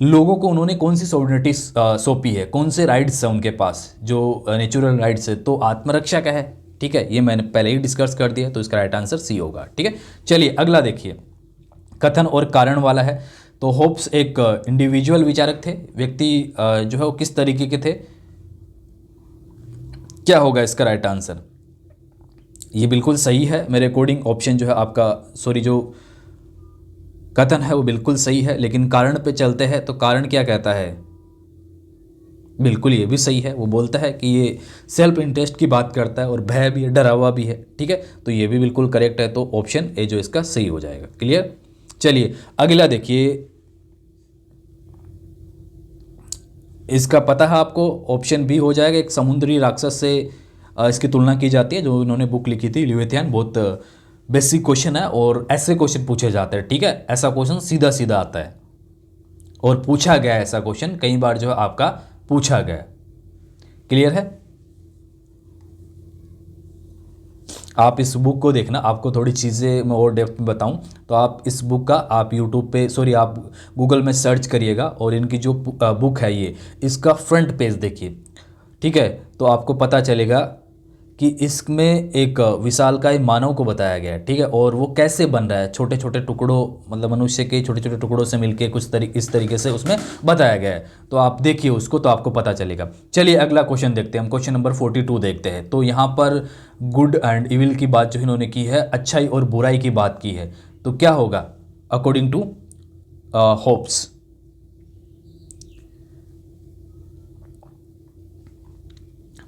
लोगों को उन्होंने कौन सी सॉवरेनिटी सौंपी है, कौन से राइट्स है उनके पास, जो नेचुरल राइट्स है, तो आत्मरक्षा का है। ठीक है, ये मैंने पहले ही डिस्कस कर दिया, तो इसका राइट आंसर सी होगा। ठीक है, चलिए अगला देखिए, कथन और कारण वाला है। तो होब्स एक इंडिविजुअल विचारक थे, व्यक्ति जो है वो किस तरीके के थे, क्या होगा इसका राइट आंसर। ये बिल्कुल सही है मेरे अकॉर्डिंग, ऑप्शन जो है आपका, सॉरी जो कथन है वो बिल्कुल सही है, लेकिन कारण पे चलते हैं तो कारण क्या कहता है, बिल्कुल ये भी सही है। वो बोलता है कि ये सेल्फ इंटरेस्ट की बात करता है और भय भी है, डरा हुआ भी है। ठीक है, तो ये भी बिल्कुल करेक्ट है, तो ऑप्शन ए जो इसका सही हो जाएगा। क्लियर? चलिए अगला देखिए, इसका पता है आपको, ऑप्शन बी हो जाएगा। एक समुद्री राक्षस से इसकी तुलना की जाती है, जो इन्होंने बुक लिखी थी लिविथियन। बहुत बेसिक क्वेश्चन है और ऐसे क्वेश्चन पूछे जाते हैं। ठीक है, ऐसा क्वेश्चन सीधा सीधा आता है और पूछा गया है, ऐसा क्वेश्चन कई बार जो है आपका पूछा गया। क्लियर है? आप इस बुक को देखना, आपको थोड़ी चीज़ें मैं और डेप्थ में बताऊं तो आप इस बुक का आप यूट्यूब पे, सॉरी आप गूगल में सर्च करिएगा और इनकी जो बुक है ये, इसका फ्रंट पेज देखिए। ठीक है, तो आपको पता चलेगा कि इसमें एक विशालकाय मानव को बताया गया है, ठीक है, और वो कैसे बन रहा है, छोटे छोटे टुकड़ों, मतलब मनुष्य के छोटे छोटे टुकड़ों से मिलके इस तरीके से उसमें बताया गया है। तो आप देखिए उसको, तो आपको पता चलेगा। चलिए अगला क्वेश्चन देखते हैं, हम क्वेश्चन नंबर 42 देखते हैं। तो यहाँ पर गुड एंड इविल की बात जो इन्होंने की है, अच्छाई और बुराई की बात की है, तो क्या होगा according to hopes?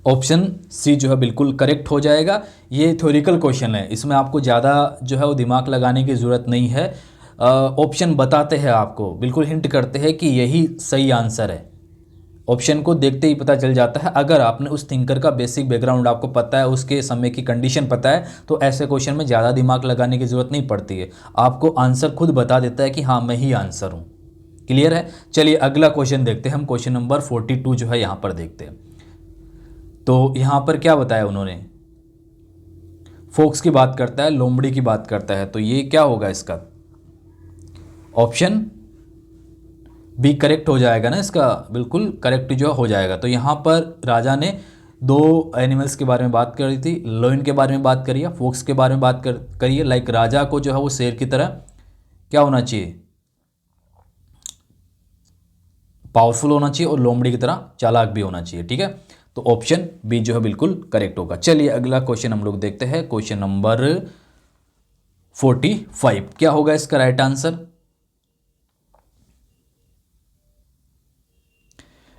Option C जो है बिल्कुल करेक्ट हो जाएगा। ये थ्योरिकल क्वेश्चन है, इसमें आपको ज़्यादा जो है वो दिमाग लगाने की ज़रूरत नहीं है। ऑप्शन बताते हैं आपको, बिल्कुल हिंट करते हैं कि यही सही आंसर है। ऑप्शन को देखते ही पता चल जाता है। अगर आपने उस थिंकर का बेसिक बैकग्राउंड आपको पता है, उसके समय की कंडीशन पता है, तो ऐसे क्वेश्चन में ज़्यादा दिमाग लगाने की ज़रूरत नहीं पड़ती है। आपको आंसर खुद बता देता है कि हाँ मैं ही आंसर हूँ। क्लियर है? चलिए अगला क्वेश्चन देखते हैं हम, क्वेश्चन नंबर 42 जो है यहाँ पर देखते हैं। तो यहाँ पर क्या बताया उन्होंने, फोक्स की बात करता है, लोमड़ी की बात करता है, तो ये क्या होगा इसका? ऑप्शन बी करेक्ट हो जाएगा ना इसका, बिल्कुल करेक्ट जो हो जाएगा। तो यहाँ पर राजा ने दो एनिमल्स के बारे में बात करी थी, लोइन के बारे में बात करी है, फोक्स के बारे में बात करिए। लाइक राजा को जो है वो शेर की तरह क्या होना चाहिए, पावरफुल होना चाहिए, और लोमड़ी की तरह चालाक भी होना चाहिए। ठीक है, तो ऑप्शन बी जो है बिल्कुल करेक्ट होगा। चलिए अगला क्वेश्चन हम लोग देखते हैं, क्वेश्चन नंबर 45 क्या होगा इसका राइट आंसर?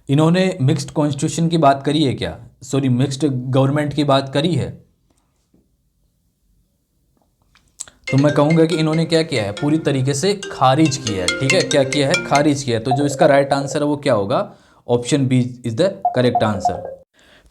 इन्होंने मिक्स्ड कॉन्स्टिट्यूशन की बात करी है क्या, सॉरी मिक्स्ड गवर्नमेंट की बात करी है? तो मैं कहूंगा कि इन्होंने क्या किया है, पूरी तरीके से खारिज किया है। ठीक है, क्या किया है, खारिज किया है। तो जो इसका राइट आंसर है वो क्या होगा? Option B is the correct answer.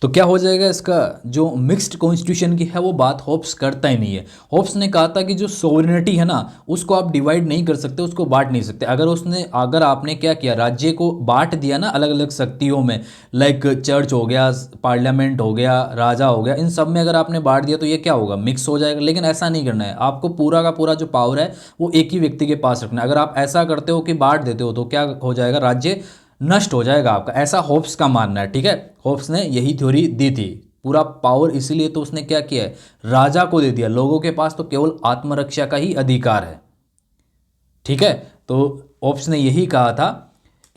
तो क्या हो जाएगा इसका, जो मिक्स्ड कॉन्स्टिट्यूशन की है वो बात होप्स करता ही नहीं है। होप्स ने कहा था कि जो सोवरेनिटी है ना, उसको आप डिवाइड नहीं कर सकते, उसको बांट नहीं सकते। अगर आपने क्या किया, राज्य को बांट दिया ना अलग अलग शक्तियों में, लाइक चर्च हो गया, पार्लियामेंट हो गया, राजा हो गया, इन सब में अगर आपने बांट दिया तो ये क्या होगा, मिक्स हो जाएगा। लेकिन ऐसा नहीं करना है, आपको पूरा का पूरा जो पावर है वो एक ही व्यक्ति के पास रखना है। अगर आप ऐसा करते हो कि बांट देते हो तो क्या हो जाएगा, राज्य नष्ट हो जाएगा आपका, ऐसा होप्स का मानना है। ठीक है, होप्स ने यही थ्योरी दी थी। पूरा पावर इसीलिए तो उसने क्या किया है, राजा को दे दिया, लोगों के पास तो केवल आत्मरक्षा का ही अधिकार है। ठीक है, तो होप्स ने यही कहा था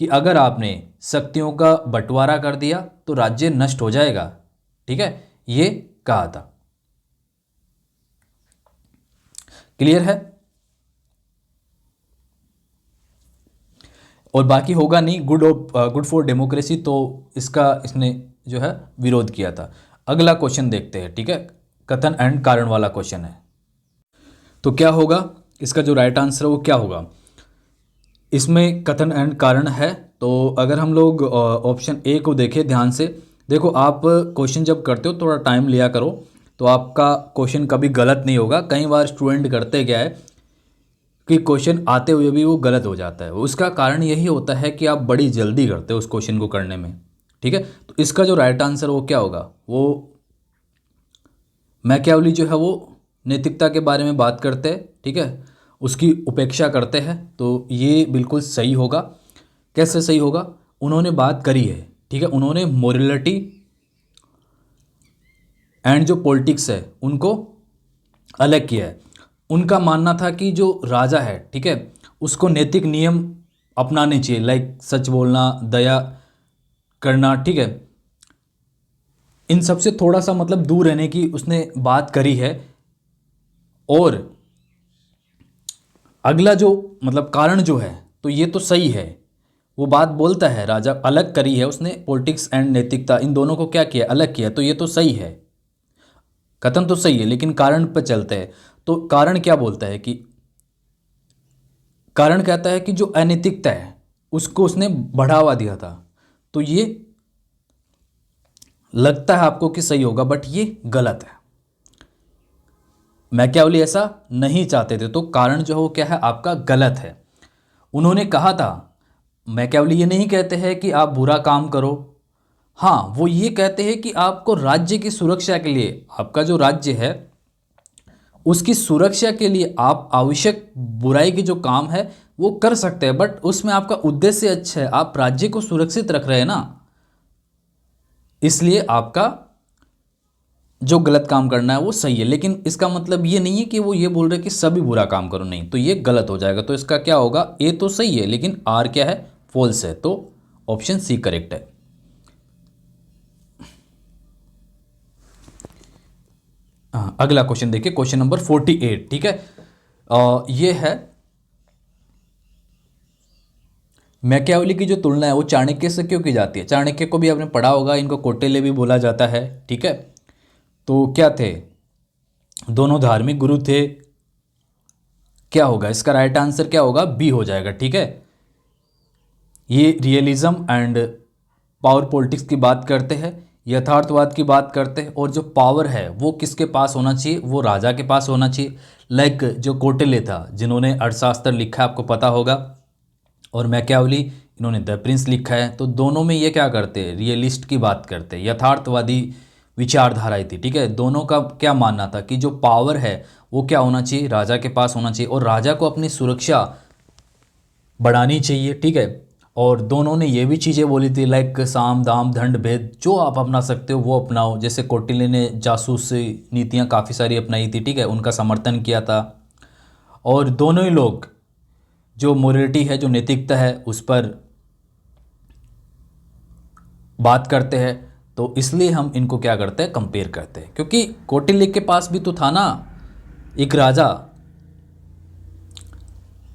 कि अगर आपने शक्तियों का बंटवारा कर दिया तो राज्य नष्ट हो जाएगा। ठीक है, ये कहा था। क्लियर है? और बाकी होगा नहीं, गुड फॉर डेमोक्रेसी, तो इसने जो है विरोध किया था। अगला क्वेश्चन देखते हैं। ठीक है, कथन एंड कारण वाला क्वेश्चन है। तो क्या होगा इसका जो राइट आंसर है वो क्या होगा? इसमें कथन एंड कारण है। तो अगर हम लोग ऑप्शन ए को देखें ध्यान से, देखो आप क्वेश्चन जब करते हो थोड़ा टाइम लिया करो, तो आपका क्वेश्चन कभी गलत नहीं होगा। कई बार स्टूडेंट करते क्या है कि क्वेश्चन आते हुए भी वो गलत हो जाता है। उसका कारण यही होता है कि आप बड़ी जल्दी करते हो उस क्वेश्चन को करने में। ठीक है, तो इसका जो राइट आंसर वो क्या होगा, वो मैकियावेली जो है वो नैतिकता के बारे में बात करते हैं। ठीक है, उसकी उपेक्षा करते हैं, तो ये बिल्कुल सही होगा। कैसे सही होगा, उन्होंने बात करी है। ठीक है, उन्होंने मोरलिटी एंड जो पॉलिटिक्स है उनको अलग किया है। उनका मानना था कि जो राजा है, ठीक है, उसको नैतिक नियम अपनाने चाहिए, लाइक सच बोलना, दया करना। ठीक है, इन सब से थोड़ा सा मतलब दूर रहने की उसने बात करी है। और अगला जो मतलब कारण जो है, तो ये तो सही है, वो बात बोलता है, राजा अलग करी है उसने, पॉलिटिक्स एंड नैतिकता इन दोनों को क्या किया, अलग किया, तो ये तो सही है, कथन तो सही है। लेकिन कारण पर चलते हैं, तो कारण क्या बोलता है कि, कारण कहता है कि जो अनैतिकता है उसको उसने बढ़ावा दिया था। तो ये लगता है आपको कि सही होगा, बट ये गलत है। मैकियावेली ऐसा नहीं चाहते थे, तो कारण जो है वो क्या है आपका, गलत है। उन्होंने कहा था, मैकियावेली ये नहीं कहते हैं कि आप बुरा काम करो, हाँ वो ये कहते हैं कि आपको राज्य की सुरक्षा के लिए, आपका जो राज्य है उसकी सुरक्षा के लिए आप आवश्यक बुराई के जो काम है वो कर सकते हैं, बट उसमें आपका उद्देश्य अच्छा है, आप राज्य को सुरक्षित रख रहे हैं ना, इसलिए आपका जो गलत काम करना है वो सही है, लेकिन इसका मतलब ये नहीं है कि वो ये बोल रहे कि सभी बुरा काम करो, नहीं, तो ये गलत हो जाएगा। तो इसका क्या होगा, ए तो सही है लेकिन आर क्या है, फॉल्स है, तो ऑप्शन सी करेक्ट है। हाँ, अगला क्वेश्चन देखिए, क्वेश्चन नंबर 48। ठीक है, ये है मैकियावेली की जो तुलना है वो चाणक्य से क्यों की जाती है। चाणक्य को भी आपने पढ़ा होगा, इनको कौटिल्य भी बोला जाता है। ठीक है, तो क्या थे, दोनों धार्मिक गुरु थे। क्या होगा इसका राइट आंसर, क्या होगा, बी हो जाएगा। ठीक है, ये रियलिज्म एंड पावर पॉलिटिक्स की बात करते हैं, यथार्थवाद की बात करते हैं, और जो पावर है वो किसके पास होना चाहिए, वो राजा के पास होना चाहिए। लाइक जो कौटिल्य था जिन्होंने अर्थशास्त्र लिखा है, आपको पता होगा, और मैकियावेली इन्होंने द प्रिंस लिखा है। तो दोनों में ये क्या करते हैं, रियलिस्ट की बात करते हैं, यथार्थवादी विचारधाराएं थी। ठीक है, दोनों का क्या मानना था कि जो पावर है वो क्या होना चाहिए, राजा के पास होना चाहिए, और राजा को अपनी सुरक्षा बढ़ानी चाहिए। ठीक है, और दोनों ने ये भी चीज़ें बोली थी लाइक साम दाम दंड भेद, जो आप अपना सकते हो वो अपनाओ। जैसे कौटिल्य ने जासूसी नीतियाँ काफ़ी सारी अपनाई थी। ठीक है, उनका समर्थन किया था। और दोनों ही लोग जो मोरलिटी है, जो नैतिकता है, उस पर बात करते हैं। तो इसलिए हम इनको क्या करते हैं, कंपेयर करते हैं, क्योंकि कौटिल्य के पास भी तो था ना एक राजा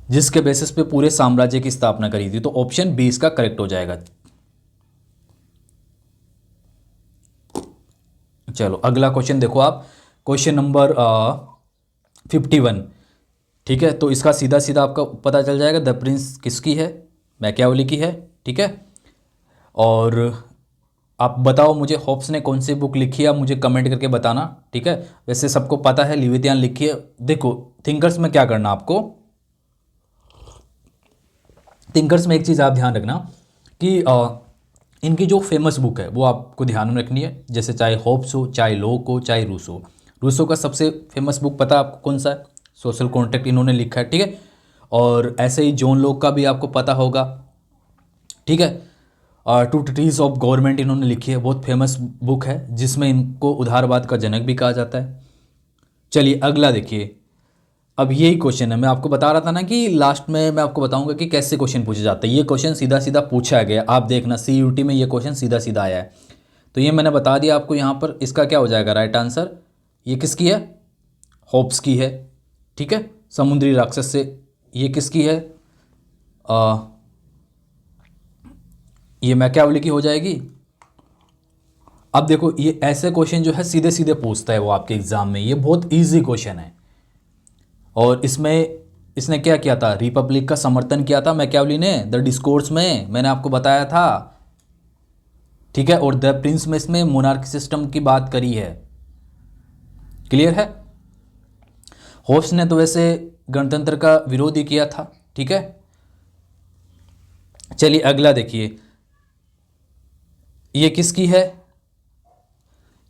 जिसके बेसिस पे पूरे साम्राज्य की स्थापना करी थी। तो ऑप्शन बी इसका करेक्ट हो जाएगा। चलो अगला क्वेश्चन देखो आप, क्वेश्चन नंबर 51। ठीक है, तो इसका सीधा सीधा आपका पता चल जाएगा द प्रिंस किसकी है, मैकियावेली की है। ठीक है, और आप बताओ मुझे होप्स ने कौन सी बुक लिखी है, आप मुझे कमेंट करके बताना। ठीक है, वैसे सबको पता है लिविथियन लिखी है। देखो थिंकर्स में क्या करना आपको, थिंकर्स में एक चीज़ आप ध्यान रखना कि इनकी जो फेमस बुक है वो आपको ध्यान में रखनी है। जैसे चाहे होप्स हो, चाहे लोक हो, चाहे रूसो। रूसो का सबसे फेमस बुक पता है आपको कौन सा है, सोशल कॉन्ट्रैक्ट इन्होंने लिखा है। ठीक है, और ऐसे ही जॉन लोक का भी आपको पता होगा। ठीक है, टू ट्रीटीज ऑफ गवर्नमेंट इन्होंने लिखी है, बहुत फेमस बुक है, जिसमें इनको उदारवाद का जनक भी कहा जाता है। चलिए अगला देखिए, अब यही क्वेश्चन है, मैं आपको बता रहा था ना कि लास्ट में मैं आपको बताऊंगा कि कैसे क्वेश्चन पूछे जाते हैं। ये क्वेश्चन सीधा सीधा पूछा गया, आप देखना CUT में ये क्वेश्चन सीधा सीधा आया है। तो ये मैंने बता दिया आपको यहाँ पर, इसका क्या हो जाएगा राइट आंसर, ये किसकी है, होप्स की है। ठीक है, समुद्री राक्षस से, ये किसकी है, ये मैकियावेली की हो जाएगी। अब देखो ये ऐसे क्वेश्चन जो है सीधे सीधे पूछता है वो आपके एग्जाम में, ये बहुत ईजी क्वेश्चन है। और इसमें इसने क्या किया था, रिपब्लिक का समर्थन किया था मैकियावेली ने द डिस्कोर्स में, मैंने आपको बताया था। ठीक है, और द प्रिंस में इसमें मोनार्की सिस्टम की बात करी है। क्लियर है, होप्स ने तो वैसे गणतंत्र का विरोध ही किया था। ठीक है, चलिए अगला देखिए, ये किसकी है,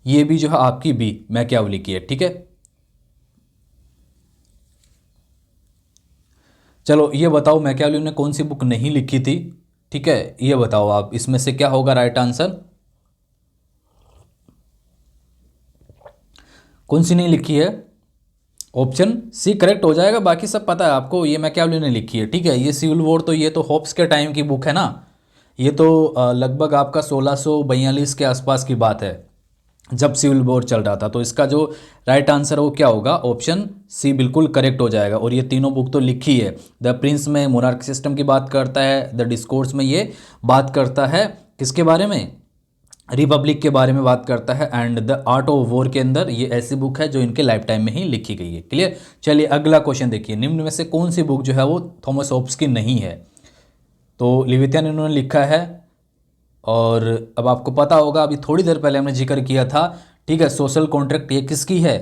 ये भी जो है आपकी बी मैकियावेली की है। ठीक है, चलो ये बताओ मैकियावेली ने कौन सी बुक नहीं लिखी थी। ठीक है, ये बताओ आप, इसमें से क्या होगा राइट आंसर, कौन सी नहीं लिखी है, ऑप्शन सी करेक्ट हो जाएगा। बाकी सब पता है आपको, ये मैकियावेली ने लिखी है। ठीक है, ये सिविल वॉर तो ये तो होप्स के टाइम की बुक है ना, ये तो लगभग आपका 1642 के आसपास की बात है जब सिविल वॉर चल रहा था। तो इसका जो राइट आंसर है वो क्या होगा, ऑप्शन सी बिल्कुल करेक्ट हो जाएगा। और ये तीनों बुक तो लिखी है, द प्रिंस में मोनार्की सिस्टम की बात करता है, द डिस्कोर्स में ये बात करता है किसके बारे में, रिपब्लिक के बारे में बात करता है, and the art of war के अंदर ये ऐसी बुक है जो इनके लाइफ टाइम में ही लिखी गई है। क्लियर, चलिए अगला क्वेश्चन देखिए, निम्न में से कौन सी बुक जो है वो थॉमस होप्स की नहीं है। तो लिविथियन इन्होंने लिखा है, और अब आपको पता होगा अभी थोड़ी देर पहले हमने जिक्र किया था। ठीक है, सोशल कॉन्ट्रैक्ट ये किसकी है,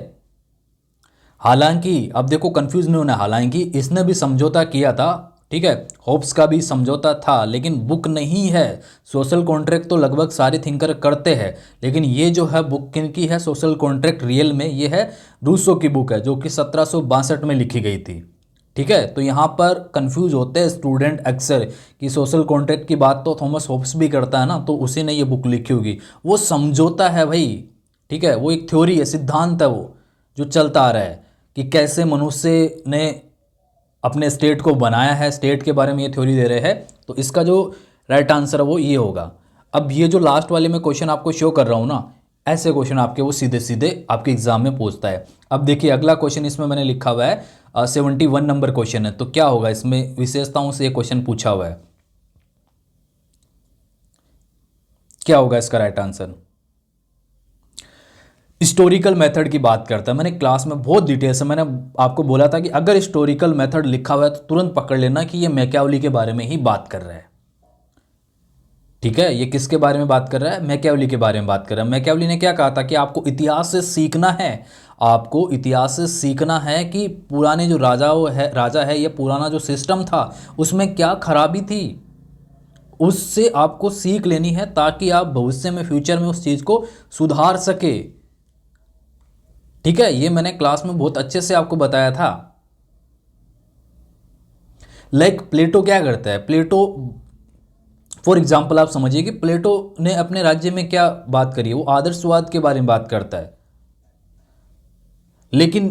हालांकि अब देखो कंफ्यूज नहीं होना, हालांकि इसने भी समझौता किया था। ठीक है, होप्स का भी समझौता था, लेकिन बुक नहीं है। सोशल कॉन्ट्रैक्ट तो लगभग सारे थिंकर करते हैं, लेकिन ये जो है बुक किनकी है, सोशल कॉन्ट्रैक्ट रियल में ये है रूसो की बुक है, जो कि 1762 में लिखी गई थी। ठीक है, तो यहाँ पर कंफ्यूज होते हैं स्टूडेंट अक्सर कि सोशल कॉन्ट्रैक्ट की बात तो थॉमस होप्स भी करता है ना, तो उसी ने ये बुक लिखी होगी। वो समझौता है भाई, ठीक है, वो एक थ्योरी है, सिद्धांत है वो जो चलता आ रहा है कि कैसे मनुष्य ने अपने स्टेट को बनाया है, स्टेट के बारे में ये थ्योरी दे रहे हैं। तो इसका जो राइट आंसर है वो ये होगा। अब ये जो लास्ट वाले में क्वेश्चन आपको शो कर रहा हूँ ना, ऐसे क्वेश्चन आपके वो सीधे सीधे आपके एग्जाम में पूछता है। अब देखिए अगला क्वेश्चन इसमें मैंने लिखा हुआ है 71 नंबर क्वेश्चन है। तो क्या होगा, इसमें विशेषताओं से ये क्वेश्चन पूछा हुआ है, क्या होगा इसका राइट आंसर। हिस्टोरिकल मेथड की बात करता है। मैंने क्लास में बहुत डिटेल से मैंने आपको बोला था कि अगर हिस्टोरिकल मेथड लिखा हुआ है तो तुरंत पकड़ लेना कि ये मैकियावेली के बारे में ही बात कर रहा है। ठीक है, ये किसके बारे में बात कर रहा है, मैकियावेली के बारे में बात कर रहा है। मैकियावेली ने क्या कहा था कि आपको इतिहास से सीखना है, आपको इतिहास से सीखना है कि पुराने जो राजा है या पुराना जो सिस्टम था उसमें क्या खराबी थी, उससे आपको सीख लेनी है ताकि आप भविष्य में, फ्यूचर में उस चीज़ को सुधार सके। ठीक है, ये मैंने क्लास में बहुत अच्छे से आपको बताया था। प्लेटो क्या करता है, प्लेटो फॉर एग्जाम्पल आप समझिए कि प्लेटो ने अपने राज्य में क्या बात करी है, वो आदर्शवाद के बारे में बात करता है। लेकिन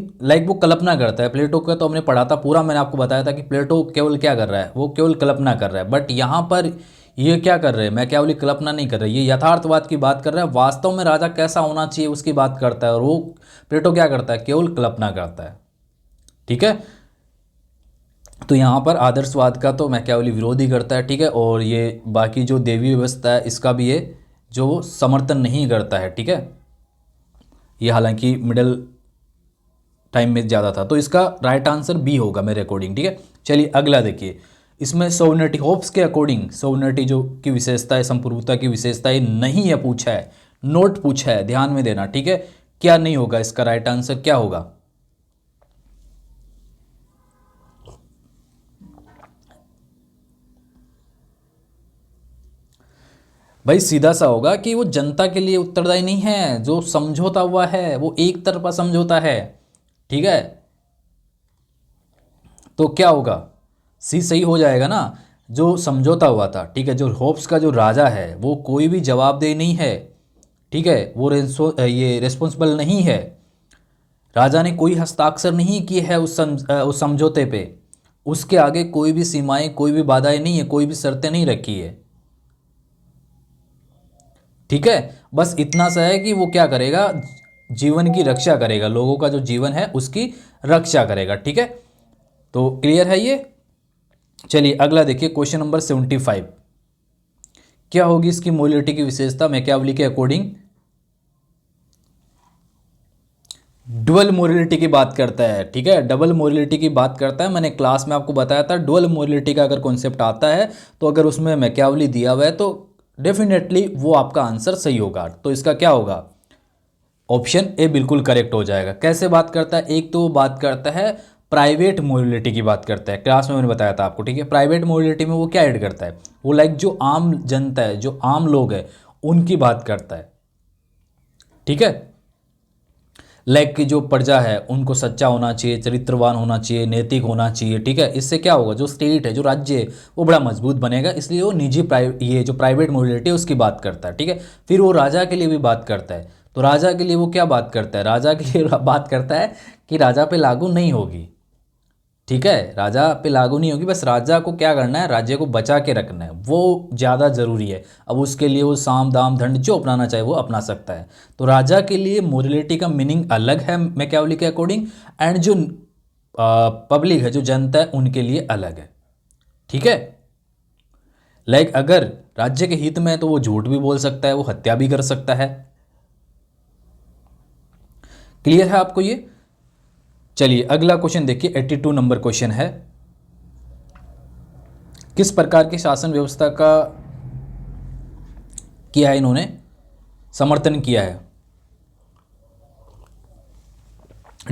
वो कल्पना करता है। प्लेटो का तो हमने पढ़ा था पूरा, मैंने आपको बताया था कि प्लेटो केवल क्या कर रहा है, वो केवल कल्पना कर रहा है। बट यहाँ पर ये क्या कर रहे हैं, मैं केवल कल्पना नहीं कर रहा, ये यथार्थवाद की बात कर रहा है, वास्तव में राजा कैसा होना चाहिए उसकी बात करता है। और वो प्लेटो क्या करता है, केवल कल्पना करता है। ठीक है, तो यहाँ पर आदर्शवाद का तो मैकियावेली विरोध ही करता है। ठीक है, और ये बाकी जो देवी व्यवस्था है इसका भी ये जो समर्थन नहीं करता है। ठीक है, ये हालांकि मिडिल टाइम में ज़्यादा था। तो इसका राइट आंसर बी होगा मेरे अकॉर्डिंग। ठीक है, चलिए अगला देखिए। इसमें सोवर्निटी, होप्स के अकॉर्डिंग सोवर्निटी जो की विशेषता है, संप्रभुता की विशेषता है, नहीं है पूछा है, नोट पूछा है, ध्यान में देना। ठीक है, क्या नहीं होगा, इसका राइट आंसर क्या होगा। भाई सीधा सा होगा कि वो जनता के लिए उत्तरदायी नहीं है, जो समझौता हुआ है वो एक तरफा समझौता है। ठीक है, तो क्या होगा, सी सही हो जाएगा ना, जो समझौता हुआ था। ठीक है, जो होप्स का जो राजा है वो कोई भी जवाबदेह नहीं है। ठीक है, वो ये रिस्पॉन्सिबल नहीं है, राजा ने कोई हस्ताक्षर नहीं किए है उस समझौते पे, उसके आगे कोई भी सीमाएं, कोई भी बाधाएं नहीं है, कोई भी शर्तें नहीं रखी है। ठीक है, बस इतना सा है कि वो क्या करेगा, जीवन की रक्षा करेगा, लोगों का जो जीवन है उसकी रक्षा करेगा। ठीक है, तो क्लियर है ये। चलिए अगला देखिए, क्वेश्चन नंबर 75। क्या होगी इसकी मोरालिटी की विशेषता मैकियावेली के अकॉर्डिंग। डुअल मोरालिटी की बात करता है। ठीक है, डबल मोरालिटी की बात करता है। मैंने क्लास में आपको बताया था डुअल मोरालिटी का अगर कॉन्सेप्ट आता है तो अगर उसमें मैकियावेली दिया हुआ है तो डेफिनेटली वो आपका आंसर सही होगा। तो इसका क्या होगा, ऑप्शन ए बिल्कुल करेक्ट हो जाएगा। कैसे बात करता है, एक तो वो बात करता है प्राइवेट मोरालिटी की बात करता है, क्लास में मैंने बताया था आपको। ठीक है, प्राइवेट मोरालिटी में वो क्या ऐड करता है, वो जो आम जनता है, जो आम लोग है उनकी बात करता है। ठीक है, कि जो प्रजा है उनको सच्चा होना चाहिए, चरित्रवान होना चाहिए, नैतिक होना चाहिए। ठीक है, इससे क्या होगा, जो स्टेट है, जो राज्य है वो बड़ा मजबूत बनेगा। इसलिए वो ये जो प्राइवेट मोरालिटी है उसकी बात करता है। ठीक है, फिर वो राजा के लिए भी बात करता है। तो राजा के लिए वो क्या बात करता है, राजा के लिए बात करता है कि राजा पे लागू नहीं होगी। ठीक है, राजा पे लागू नहीं होगी, बस राजा को क्या करना है, राज्य को बचा के रखना है, वो ज़्यादा ज़रूरी है। अब उसके लिए वो साम दाम दंड जो अपनाना चाहे वो अपना सकता है। तो राजा के लिए मोरालिटी का मीनिंग अलग है मैकियावेली के अकॉर्डिंग, एंड जो पब्लिक है, जो जनता है, उनके लिए अलग है। ठीक है, अगर राज्य के हित में है तो वो झूठ भी बोल सकता है, वो हत्या भी कर सकता है। क्लियर है आपको ये। चलिए अगला क्वेश्चन देखिए, 82 नंबर क्वेश्चन है। किस प्रकार की शासन व्यवस्था का किया है इन्होंने, समर्थन किया है।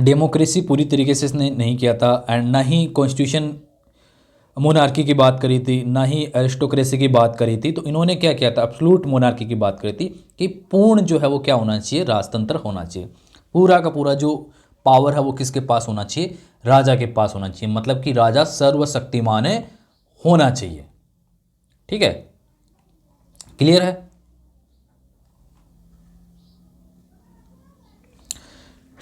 डेमोक्रेसी पूरी तरीके से इसने नहीं किया था, एंड ना ही कॉन्स्टिट्यूशन मोनार्की की बात करी थी, ना ही एरिस्टोक्रेसी की बात करी थी। तो इन्होंने क्या किया था, एब्सोल्यूट मोनार्की की बात करी थी कि पूर्ण जो है वो क्या होना चाहिए, राजतंत्र होना चाहिए। पूरा का पूरा जो पावर है वो किसके पास होना चाहिए, राजा के पास होना चाहिए। मतलब कि राजा सर्वशक्तिमान होना चाहिए। ठीक है, क्लियर है।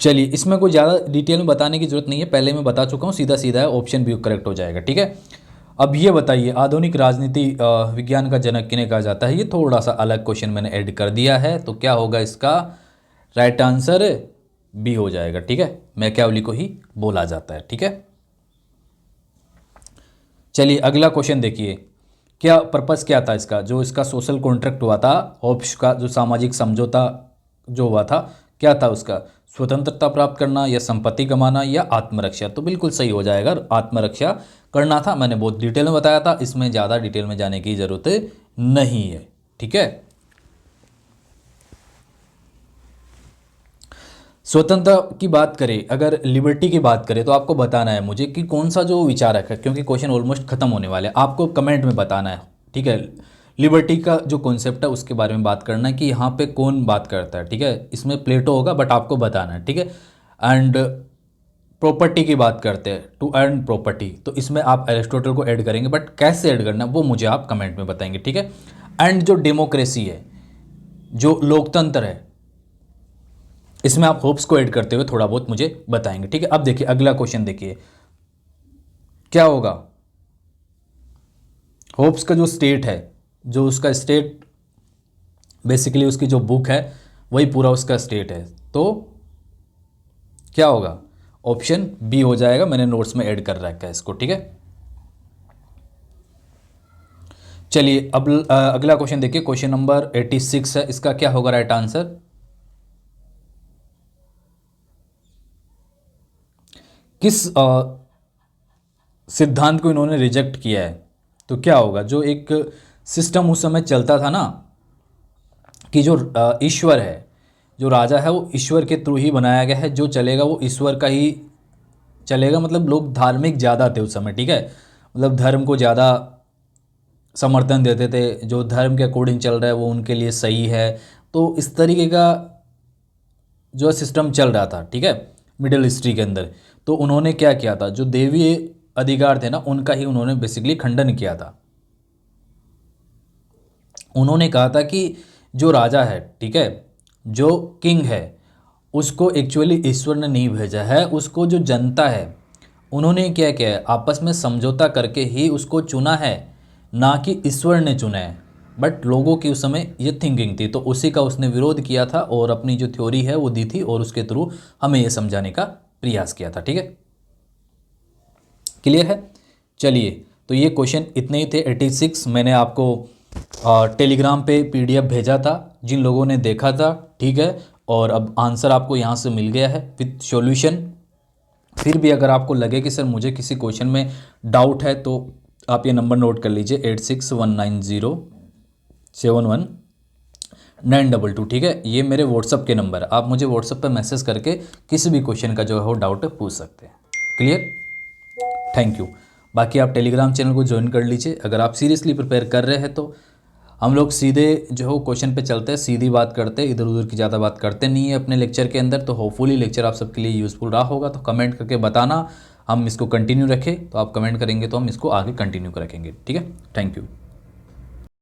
चलिए, इसमें कोई ज़्यादा डिटेल में बताने की ज़रूरत नहीं है, पहले मैं बता चुका हूँ, सीधा सीधा है, ऑप्शन बी करेक्ट हो जाएगा। ठीक है, अब ये बताइए आधुनिक राजनीति विज्ञान का जनक किन्हें कहा जाता है। ये थोड़ा सा अलग क्वेश्चन मैंने ऐड कर दिया है, तो क्या होगा इसका राइट आंसर? बी हो जाएगा। ठीक है, मैकियावेली को ही बोला जाता है। ठीक है, चलिए अगला क्वेश्चन देखिए, क्या पर्पस क्या था इसका, जो इसका सोशल कॉन्ट्रैक्ट हुआ था होब्स का, जो सामाजिक समझौता जो हुआ था, क्या था उसका? स्वतंत्रता प्राप्त करना या संपत्ति कमाना या आत्मरक्षा? तो बिल्कुल सही हो जाएगा, आत्मरक्षा करना था। मैंने बहुत डिटेल में बताया था, इसमें ज़्यादा डिटेल में जाने की ज़रूरत नहीं है। ठीक है, स्वतंत्रता की बात करें, अगर लिबर्टी की बात करें, तो आपको बताना है मुझे कि कौन सा जो विचारक है, क्योंकि क्वेश्चन ऑलमोस्ट खत्म होने वाले हैं, आपको कमेंट में बताना है। ठीक है, लिबर्टी का जो कॉन्सेप्ट है उसके बारे में बात करना है कि यहाँ पे कौन बात करता है। ठीक है, इसमें प्लेटो होगा बट आपको बताना है। ठीक है, एंड प्रॉपर्टी की बात करते हैं, टू अर्न प्रॉपर्टी, तो इसमें आप एरिस्टोटल को ऐड करेंगे, बट कैसे ऐड करना है वो मुझे आप कमेंट में बताएंगे। ठीक है, एंड जो डेमोक्रेसी है, जो लोकतंत्र है, इसमें आप होप्स को ऐड करते हुए थोड़ा बहुत मुझे बताएंगे। ठीक है, अब देखिए अगला क्वेश्चन देखिए, क्या होगा? होप्स का जो स्टेट है, जो उसका स्टेट बेसिकली उसकी जो बुक है वही पूरा उसका स्टेट है, तो क्या होगा? ऑप्शन बी हो जाएगा, मैंने नोट्स में ऐड कर रखा है इसको। ठीक है, चलिए अब अगला क्वेश्चन देखिए, क्वेश्चन नंबर 86 है, इसका क्या होगा राइट आंसर? किस सिद्धांत को इन्होंने रिजेक्ट किया है? तो क्या होगा? जो एक सिस्टम उस समय चलता था ना, कि जो ईश्वर है, जो राजा है, वो ईश्वर के थ्रू ही बनाया गया है, जो चलेगा वो ईश्वर का ही चलेगा। मतलब लोग धार्मिक ज़्यादा थे उस समय। ठीक है, मतलब धर्म को ज़्यादा समर्थन देते थे, जो धर्म के अकॉर्डिंग चल रहा है वो उनके लिए सही है। तो इस तरीके का जो सिस्टम चल रहा था, ठीक है, मिडिल हिस्ट्री के अंदर। तो उन्होंने क्या किया था, जो देवी अधिकार थे ना, उनका ही उन्होंने बेसिकली खंडन किया था। उन्होंने कहा था कि जो राजा है, ठीक है, जो किंग है, उसको एक्चुअली ईश्वर ने नहीं भेजा है, उसको जो जनता है उन्होंने क्या किया है, आपस में समझौता करके ही उसको चुना है, ना कि ईश्वर ने चुना है। बट लोगों की उस समय ये थिंकिंग थी, तो उसी का उसने विरोध किया था और अपनी जो थ्योरी है वो दी थी, और उसके थ्रू हमें ये समझाने का प्रयास किया था। ठीक है, क्लियर है? चलिए, तो ये क्वेश्चन इतने ही थे 86। मैंने आपको टेलीग्राम पे PDF भेजा था, जिन लोगों ने देखा था। ठीक है, और अब आंसर आपको यहाँ से मिल गया है विथ सॉल्यूशन। फिर भी अगर आपको लगे कि सर मुझे किसी क्वेश्चन में डाउट है, तो आप ये नंबर नोट कर लीजिए 8619071922। ठीक है, ये मेरे व्हाट्सअप के नंबर है, आप मुझे व्हाट्सअप पे मैसेज करके किसी भी क्वेश्चन का जो है वो डाउट पूछ सकते हैं। क्लियर? Thank you. बाकी आप टेलीग्राम चैनल को ज्वाइन कर लीजिए। अगर आप सीरियसली प्रिपेयर कर रहे हैं तो हम लोग सीधे जो है क्वेश्चन पे चलते हैं, सीधी बात करते हैं, इधर उधर की ज़्यादा बात करते नहीं है अपने लेक्चर के अंदर। तो होपफुली लेक्चर आप सबके लिए यूज़फुल रहा होगा, तो कमेंट करके बताना हम इसको कंटिन्यू रखें। तो आप कमेंट करेंगे तो हम इसको आगे कंटिन्यू रखेंगे। ठीक है, थैंक यू।